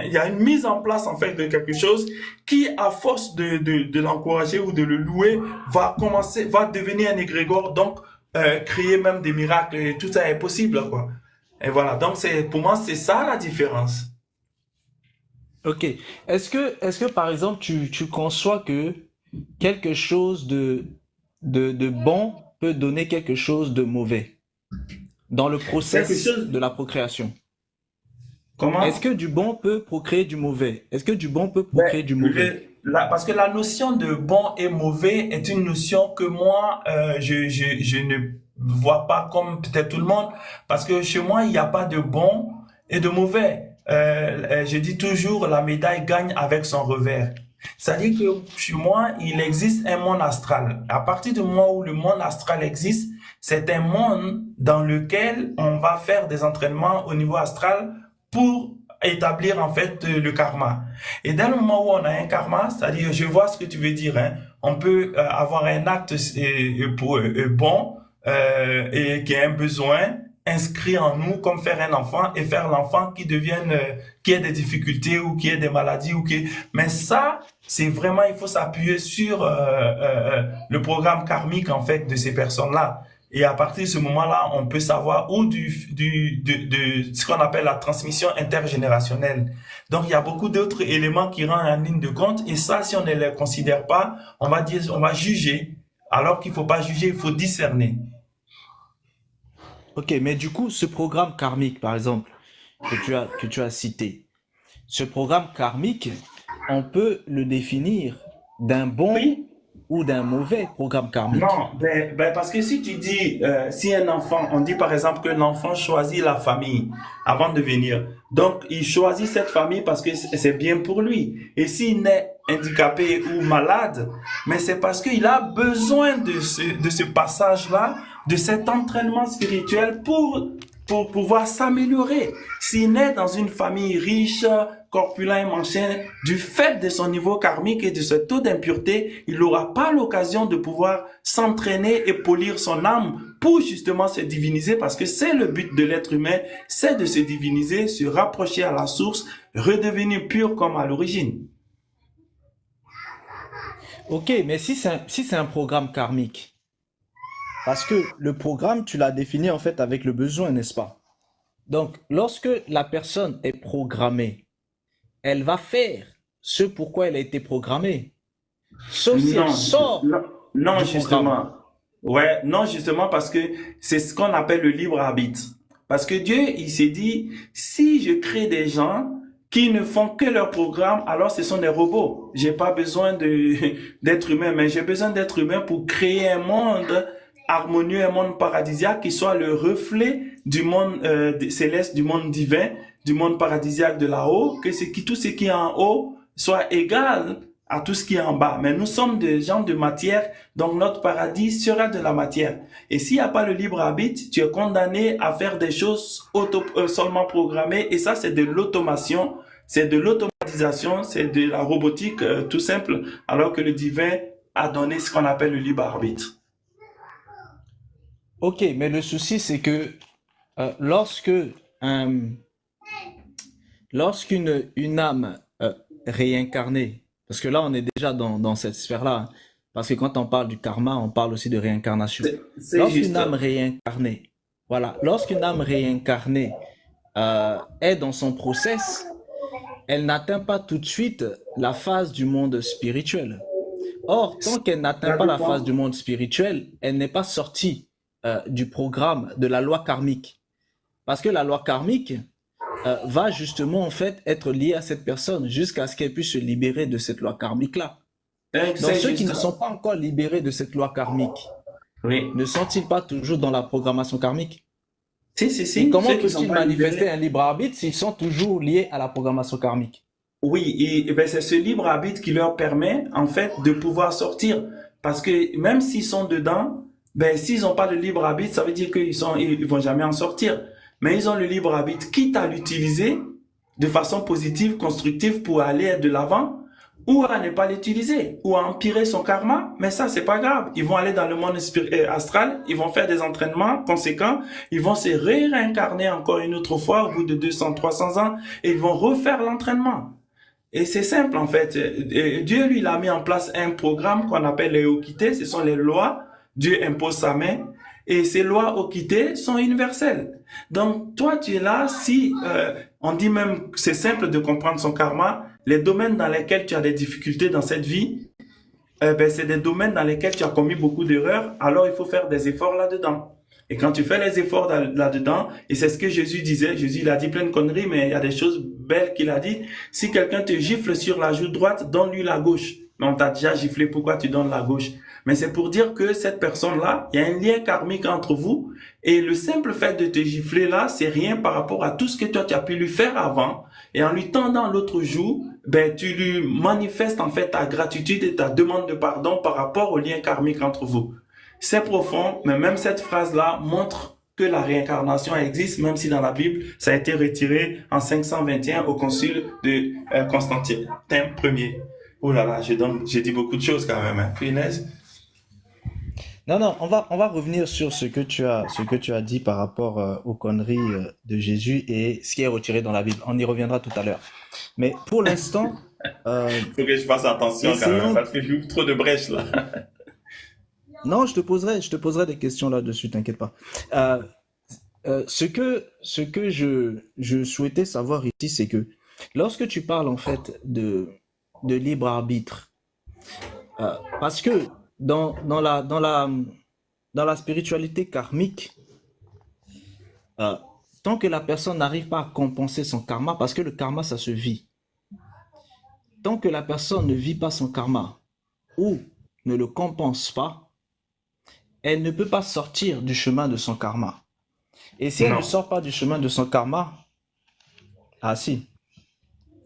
il y a une mise en place, en fait, de quelque chose qui, à force de l'encourager ou de le louer, va devenir un égrégore, donc, créer même des miracles et tout ça est possible, quoi. Et voilà. Donc, pour moi, c'est ça la différence. Ok. Est-ce que par exemple, tu conçois que quelque chose de bon peut donner quelque chose de mauvais dans le processus de la procréation? Comment? Est-ce que du bon peut procréer du mauvais? Est-ce que du bon peut procréer du mauvais? Parce que la notion de bon et mauvais est une notion que moi, je ne vois pas comme peut-être tout le monde, parce que chez moi, il n'y a pas de bon et de mauvais. Je dis toujours, la médaille gagne avec son revers. C'est-à-dire que chez moi, il existe un monde astral. À partir du moment où le monde astral existe, c'est un monde dans lequel on va faire des entraînements au niveau astral pour établir en fait le karma. Et dès le moment où on a un karma, c'est-à-dire, je vois ce que tu veux dire, hein, on peut avoir un acte bon et qui a un besoin inscrit en nous comme faire un enfant et faire l'enfant qui ait des difficultés ou qui ait des maladies mais ça, c'est vraiment, il faut s'appuyer sur le programme karmique en fait de ces personnes-là. Et à partir de ce moment-là, on peut savoir où de ce qu'on appelle la transmission intergénérationnelle. Donc, il y a beaucoup d'autres éléments qui rentrent en ligne de compte. Et ça, si on ne les considère pas, on va juger. Alors qu'il faut pas juger, il faut discerner. Ok, mais du coup, ce programme karmique, par exemple, que tu as cité, ce programme karmique, on peut le définir d'un bon ou d'un mauvais programme karmique. Non, parce que si tu dis, si un enfant, on dit par exemple que l'enfant choisit la famille avant de venir. Donc, il choisit cette famille parce que c'est bien pour lui. Et s'il naît handicapé ou malade, mais c'est parce qu'il a besoin de ce passage-là, de cet entraînement spirituel pour pouvoir s'améliorer. S'il naît dans une famille riche, corpulent, machin, du fait de son niveau karmique et de ce taux d'impureté, il n'aura pas l'occasion de pouvoir s'entraîner et polir son âme pour justement se diviniser, parce que c'est le but de l'être humain, c'est de se diviniser, se rapprocher à la source, redevenir pur comme à l'origine. Ok, mais si c'est un programme karmique, parce que le programme, tu l'as défini en fait avec le besoin, n'est-ce pas? Donc, lorsque la personne est programmée, elle va faire ce pourquoi elle a été programmée. Sauf si elle sort Non, du justement. programme. Ouais, non, justement, parce que c'est ce qu'on appelle le libre arbitre. Parce que Dieu, il s'est dit, si je crée des gens qui ne font que leur programme, alors ce sont des robots. J'ai pas besoin d'être humain, mais j'ai besoin d'être humain pour créer un monde harmonieux, un monde paradisiaque qui soit le reflet du monde céleste, du monde divin, du monde paradisiaque de là-haut, que tout ce qui est en haut soit égal à tout ce qui est en bas. Mais nous sommes des gens de matière, donc notre paradis sera de la matière. Et s'il n'y a pas le libre arbitre, tu es condamné à faire des choses seulement programmées. Et ça, c'est de l'automation, c'est de l'automatisation, c'est de la robotique tout simple, alors que le divin a donné ce qu'on appelle le libre arbitre. Ok, mais le souci, c'est que lorsqu'une une âme réincarnée, parce que là, on est déjà dans cette sphère-là, parce que quand on parle du karma, on parle aussi de réincarnation. Lorsqu'une âme réincarnée, voilà, lorsqu'une âme réincarnée est dans son process, elle n'atteint pas tout de suite la phase du monde spirituel. Or, tant qu'elle n'atteint pas la phase du monde spirituel, elle n'est pas sortie du programme de la loi karmique. Parce que la loi karmique va justement en fait être liée à cette personne jusqu'à ce qu'elle puisse se libérer de cette loi karmique-là. Donc ceux qui ne sont pas encore libérés de cette loi karmique, oui, ne sont-ils pas toujours dans la programmation karmique? Si. Et comment peut-ils manifester un libre arbitre s'ils sont toujours liés à la programmation karmique? Oui, et ben c'est ce libre arbitre qui leur permet en fait de pouvoir sortir. Parce que même s'ils sont dedans, ben s'ils n'ont pas de libre arbitre, ça veut dire ils vont jamais en sortir. Mais ils ont le libre arbitre, quitte à l'utiliser de façon positive, constructive pour aller de l'avant, ou à ne pas l'utiliser, ou à empirer son karma. Mais ça, c'est pas grave. Ils vont aller dans le monde astral, ils vont faire des entraînements conséquents, ils vont se réincarner encore une autre fois au bout de 200, 300 ans, et ils vont refaire l'entraînement. Et c'est simple en fait. Dieu, lui, il a mis en place un programme qu'on appelle les Okité. Ce sont les lois. Dieu impose sa main. Et ces lois Okité sont universelles. Donc, toi, tu es là. Si on dit même que c'est simple de comprendre son karma, les domaines dans lesquels tu as des difficultés dans cette vie, c'est des domaines dans lesquels tu as commis beaucoup d'erreurs. Alors, il faut faire des efforts là-dedans. Et quand tu fais les efforts là-dedans, et c'est ce que Jésus disait, Jésus il a dit plein de conneries, mais il y a des choses belles qu'il a dit. Si quelqu'un te gifle sur la joue droite, donne-lui la gauche. Mais on t'a déjà giflé, pourquoi tu donnes la gauche? Mais c'est pour dire que cette personne-là, il y a un lien karmique entre vous, et le simple fait de te gifler là, c'est rien par rapport à tout ce que toi tu as pu lui faire avant, et en lui tendant l'autre joue, tu lui manifestes en fait ta gratitude et ta demande de pardon par rapport au lien karmique entre vous. C'est profond, mais même cette phrase-là montre que la réincarnation existe, même si dans la Bible, ça a été retiré en 521 au concile de Constantin Ier. Oh là là, j'ai dit beaucoup de choses quand même, hein. Punaise. Non, on va revenir sur ce que tu as dit par rapport aux conneries de Jésus et ce qui est retiré dans la Bible. On y reviendra tout à l'heure. Mais pour l'instant... faut que je fasse attention quand même, parce que j'ouvre trop de brèches là. Non, je te poserai des questions là-dessus, t'inquiète pas. Ce que je souhaitais savoir ici, c'est que lorsque tu parles en fait de libre arbitre, parce que dans la spiritualité karmique, tant que la personne n'arrive pas à compenser son karma, parce que le karma ça se vit, tant que la personne ne vit pas son karma ou ne le compense pas, elle ne peut pas sortir du chemin de son karma. Et si elle ne sort pas du chemin de son karma, ah si.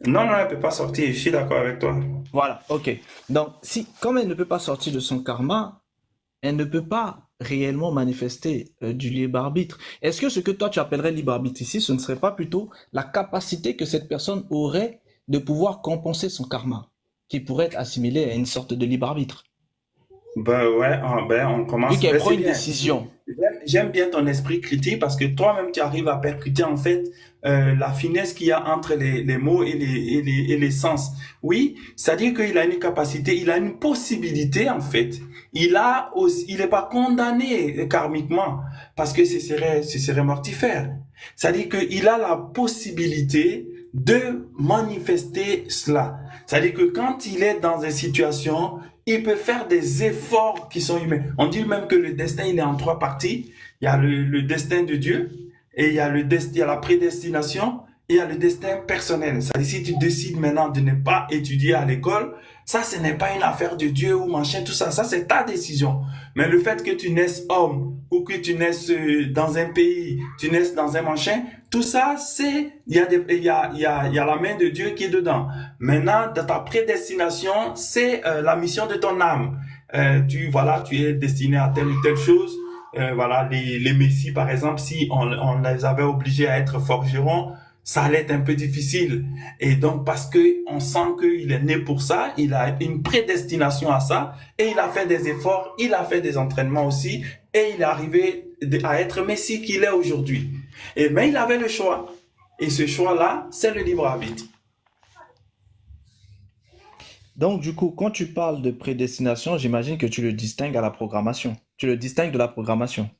Non, elle ne peut pas sortir, je suis d'accord avec toi. Voilà, ok. Donc, comme elle ne peut pas sortir de son karma, elle ne peut pas réellement manifester du libre arbitre. Est-ce que ce que toi tu appellerais libre arbitre ici, ce ne serait pas plutôt la capacité que cette personne aurait de pouvoir compenser son karma, qui pourrait être assimilé à une sorte de libre arbitre? On commence. Vu qu'elle prend une décision. j'aime bien ton esprit critique parce que toi-même, tu arrives à percuter en fait la finesse qu'il y a entre les mots et les sens. Oui, c'est-à-dire qu'il a une capacité, il a une possibilité en fait. Il est pas condamné karmiquement parce que ce serait mortifère. C'est-à-dire qu'il a la possibilité de manifester cela. C'est-à-dire que quand il est dans une situation, il peut faire des efforts qui sont humains. On dit même que le destin, il est en 3 parties. Il y a le destin de Dieu, et il y a la prédestination, et il y a le destin personnel. C'est-à-dire, si tu décides maintenant de ne pas étudier à l'école, ça, ce n'est pas une affaire de Dieu ou machin, tout ça. Ça, c'est ta décision. Mais le fait que tu naisses homme, ou que tu naisses dans un pays, tu naisses dans un machin, tout ça, il y a la main de Dieu qui est dedans. Maintenant, dans ta prédestination, c'est la mission de ton âme. Tu es destiné à telle ou telle chose. Voilà, les messies, par exemple, si on les avait obligés à être forgerons, ça allait être un peu difficile. Et donc, parce que on sent qu'il est né pour ça, il a une prédestination à ça, et il a fait des efforts, il a fait des entraînements aussi, et il est arrivé à être messie qu'il est aujourd'hui. Mais il avait le choix. Et ce choix-là, c'est le libre arbitre. Donc, du coup, quand tu parles de prédestination, j'imagine que tu le distingues à la programmation. Tu le distingues de la programmation.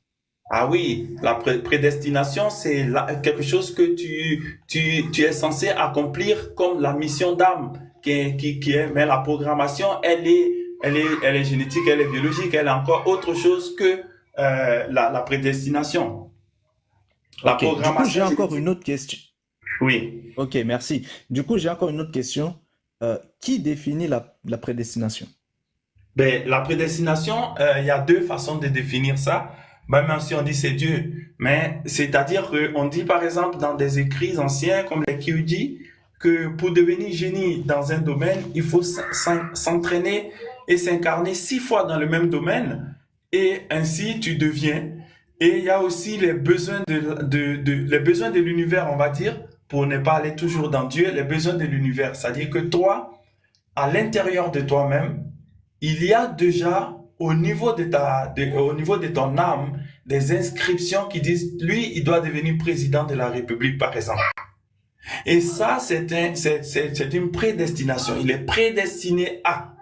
Ah oui, la prédestination, c'est quelque chose que tu es censé accomplir comme la mission d'âme qui est, mais la programmation, elle est génétique, elle est biologique, elle est encore autre chose que la prédestination. La programmation. Du coup, j'ai encore une autre question. Oui. Ok, merci. Du coup, j'ai encore une autre question. Qui définit la prédestination? Ben, la prédestination, il y a 2 façons de définir ça. Même si on dit c'est Dieu, mais c'est-à-dire qu'on dit par exemple dans des écrits anciens comme les Kyuji que pour devenir génie dans un domaine, il faut s'entraîner et s'incarner 6 fois dans le même domaine et ainsi tu deviens. Et il y a aussi les besoins les besoins de l'univers, on va dire, pour ne pas aller toujours dans Dieu, les besoins de l'univers. C'est-à-dire que toi, à l'intérieur de toi-même, il y a déjà au niveau de ton âme, des inscriptions qui disent, lui, il doit devenir président de la République, par exemple. Et ça, c'est une prédestination. Il est prédestiné à.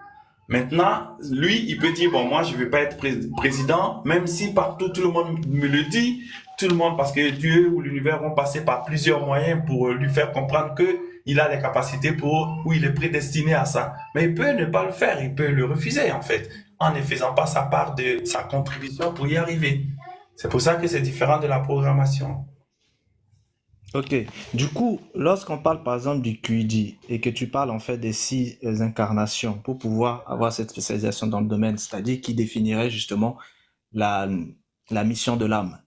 Maintenant, lui, il peut dire, bon, moi, je ne vais pas être président, même si partout, tout le monde me le dit, tout le monde, parce que Dieu ou l'univers vont passer par plusieurs moyens pour lui faire comprendre que il a les capacités où il est prédestiné à ça. Mais il peut ne pas le faire, il peut le refuser, en fait, en ne faisant pas sa part de sa contribution pour y arriver. C'est pour ça que c'est différent de la programmation. Ok. Du coup, lorsqu'on parle par exemple du QID et que tu parles en fait des 6 incarnations pour pouvoir avoir cette spécialisation dans le domaine, c'est-à-dire qui définirait justement la mission de l'âme.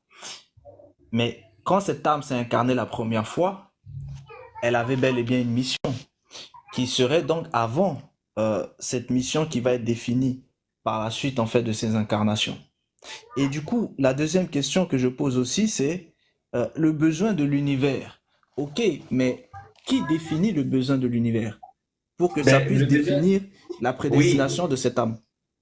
Mais quand cette âme s'est incarnée la première fois, elle avait bel et bien une mission qui serait donc avant cette mission qui va être définie par la suite en fait de ces incarnations. Et du coup, la deuxième question que je pose aussi, c'est le besoin de l'univers. Ok, mais qui définit le besoin de l'univers pour que ça puisse définir la prédestination de cette âme?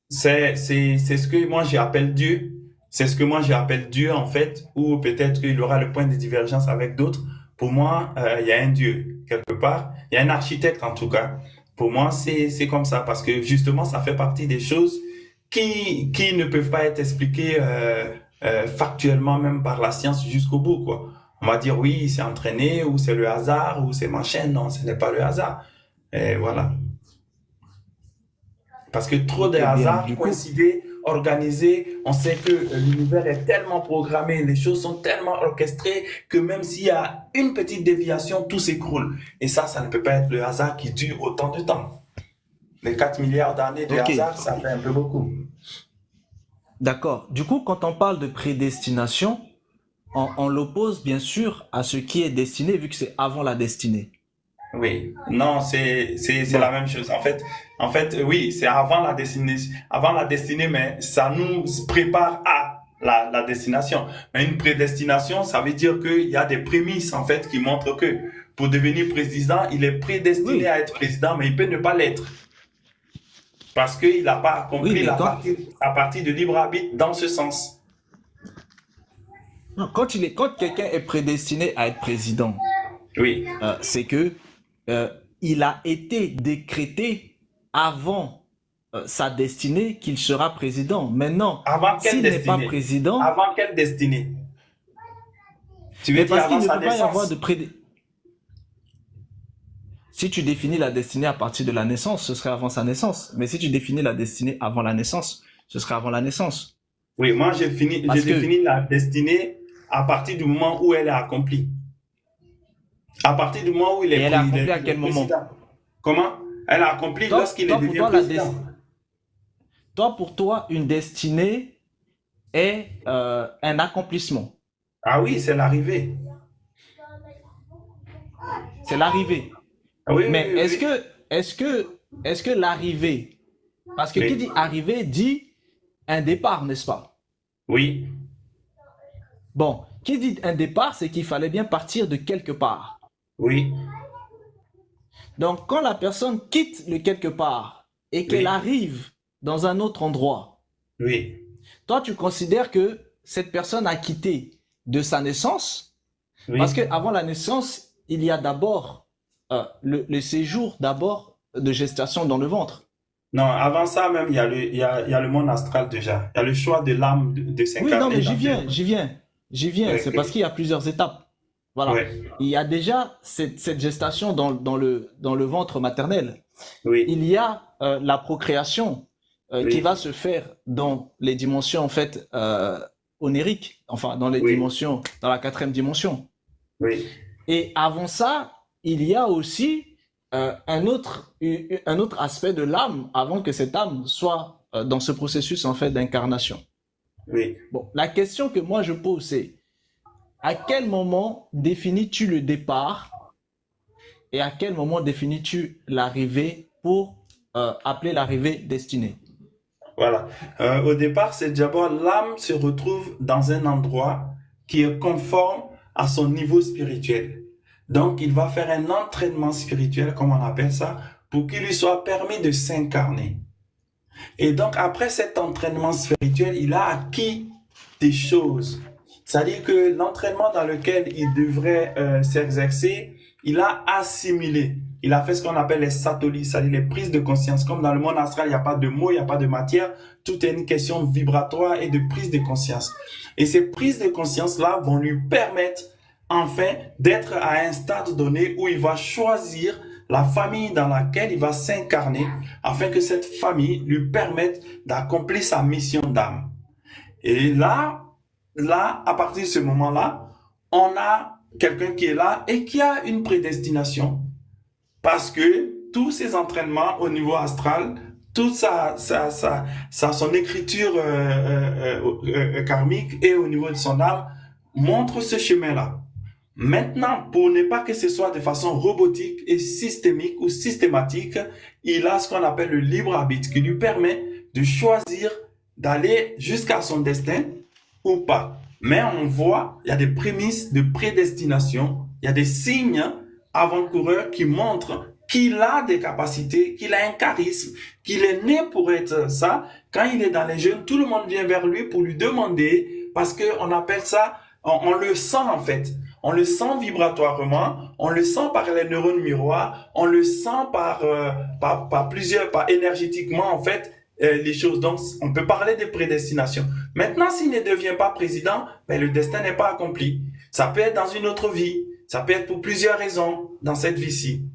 C'est ce que moi j'appelle Dieu. C'est ce que moi j'appelle Dieu en fait, ou peut-être qu'il aura le point de divergence avec d'autres. Pour moi, il y a un Dieu quelque part. Il y a un architecte en tout cas. Pour moi, c'est comme ça parce que justement, ça fait partie des choses qui ne peuvent pas être expliquées factuellement même par la science jusqu'au bout, quoi. On va dire oui, c'est entraîné ou c'est le hasard ou c'est machin. Non, ce n'est pas le hasard. Et voilà. Parce que trop de hasards coïncidés, organisés, on sait que l'univers est tellement programmé, les choses sont tellement orchestrées que même s'il y a une petite déviation, tout s'écroule. Et ça ne peut pas être le hasard qui dure autant de temps. Les 4 milliards d'années de hasard, ça fait un peu beaucoup. D'accord. Du coup, quand on parle de prédestination, on l'oppose bien sûr à ce qui est destiné, vu que c'est avant la destinée. Oui, non, c'est la même chose. En fait, oui, c'est avant la destinée, mais ça nous prépare à la destination. Mais une prédestination, ça veut dire qu'il y a des prémices, en fait, qui montrent que pour devenir président, il est prédestiné à être président, mais il peut ne pas l'être. Parce qu'il n'a pas accompli sa partie de libre arbitre dans ce sens. Non, quand quelqu'un est prédestiné à être président, Oui. c'est que il a été décrété avant sa destinée qu'il sera président. Maintenant, Avant quelle s'il n'est pas destinée? président, Avant quelle destinée? Tu veux mais dire parce qu'il avant ne sa peut pas y avoir naissance? de Si tu définis la destinée à partir de la naissance, ce serait avant sa naissance. Mais si tu définis la destinée avant la naissance, ce serait avant la naissance. Oui, moi j'ai Parce que défini la destinée à partir du moment où elle est accomplie. À partir du moment où il et est, elle est il accomplie à est quel moment? président. Comment? Elle est accomplie lorsqu'il Toi, devient président. pour toi, une destinée est un accomplissement. Ah oui, c'est l'arrivée. C'est l'arrivée. Ah oui, oui, Mais oui, est-ce que l'arrivée, parce que qui oui. dit arrivée dit un départ, n'est-ce pas? Oui, Bon, qui dit un départ, c'est qu'il fallait bien partir de quelque part. oui, Donc, quand la personne quitte le quelque part et qu'elle oui, arrive dans un autre endroit, oui, toi, tu considères que cette personne a quitté de sa naissance, parce oui. qu'avant la naissance, il y a d'abord le séjour d'abord de gestation dans le ventre. Non, avant ça même, il y a le monde astral déjà. Il y a le choix de l'âme de Oui, non, s'incarner mais dans j'y viens. C'est parce qu'il y a plusieurs étapes. Voilà. Ouais, Il y a déjà cette gestation dans le ventre maternel. oui, Il y a la procréation qui oui, va se faire dans les dimensions, en fait, onériques, enfin, dans les oui, dimensions, dans la 4e dimension. oui, Et avant ça, il y a aussi un autre aspect de l'âme avant que cette âme soit dans ce processus, en fait, d'incarnation. oui. Bon, la question que moi je pose, c'est à quel moment définis-tu le départ et à quel moment définis-tu l'arrivée pour appeler l'arrivée destinée? Voilà. Au départ, c'est d'abord l'âme se retrouve dans un endroit qui est conforme à son niveau spirituel. Donc, il va faire un entraînement spirituel, comme on appelle ça, pour qu'il lui soit permis de s'incarner. Et donc, après cet entraînement spirituel, il a acquis des choses. C'est-à-dire que l'entraînement dans lequel il devrait s'exercer, il a assimilé. Il a fait ce qu'on appelle les satolis, c'est-à-dire les prises de conscience. Comme dans le monde astral, il n'y a pas de mots, il n'y a pas de matière. Tout est une question vibratoire et de prise de conscience. Et ces prises de conscience-là vont lui permettre, enfin, d'être à un stade donné où il va choisir la famille dans laquelle il va s'incarner, afin que cette famille lui permette d'accomplir sa mission d'âme. Et là, à partir de ce moment-là, on a quelqu'un qui est là et qui a une prédestination. Parce que tous ces entraînements au niveau astral, toute son écriture karmique et au niveau de son âme montrent ce chemin-là. Maintenant, pour ne pas que ce soit de façon robotique et systémique ou systématique, il a ce qu'on appelle le libre arbitre qui lui permet de choisir d'aller jusqu'à son destin ou pas. Mais on voit, il y a des prémices de prédestination, il y a des signes avant-coureurs qui montrent qu'il a des capacités, qu'il a un charisme, qu'il est né pour être ça. Quand il est dans les jeunes, tout le monde vient vers lui pour lui demander, parce qu'on appelle ça, on le sent en fait. On le sent vibratoirement, on le sent par les neurones miroirs, on le sent par énergétiquement en fait, les choses. Donc, on peut parler de prédestination. Maintenant, s'il ne devient pas président, ben, le destin n'est pas accompli. Ça peut être dans une autre vie. Ça peut être pour plusieurs raisons dans cette vie-ci.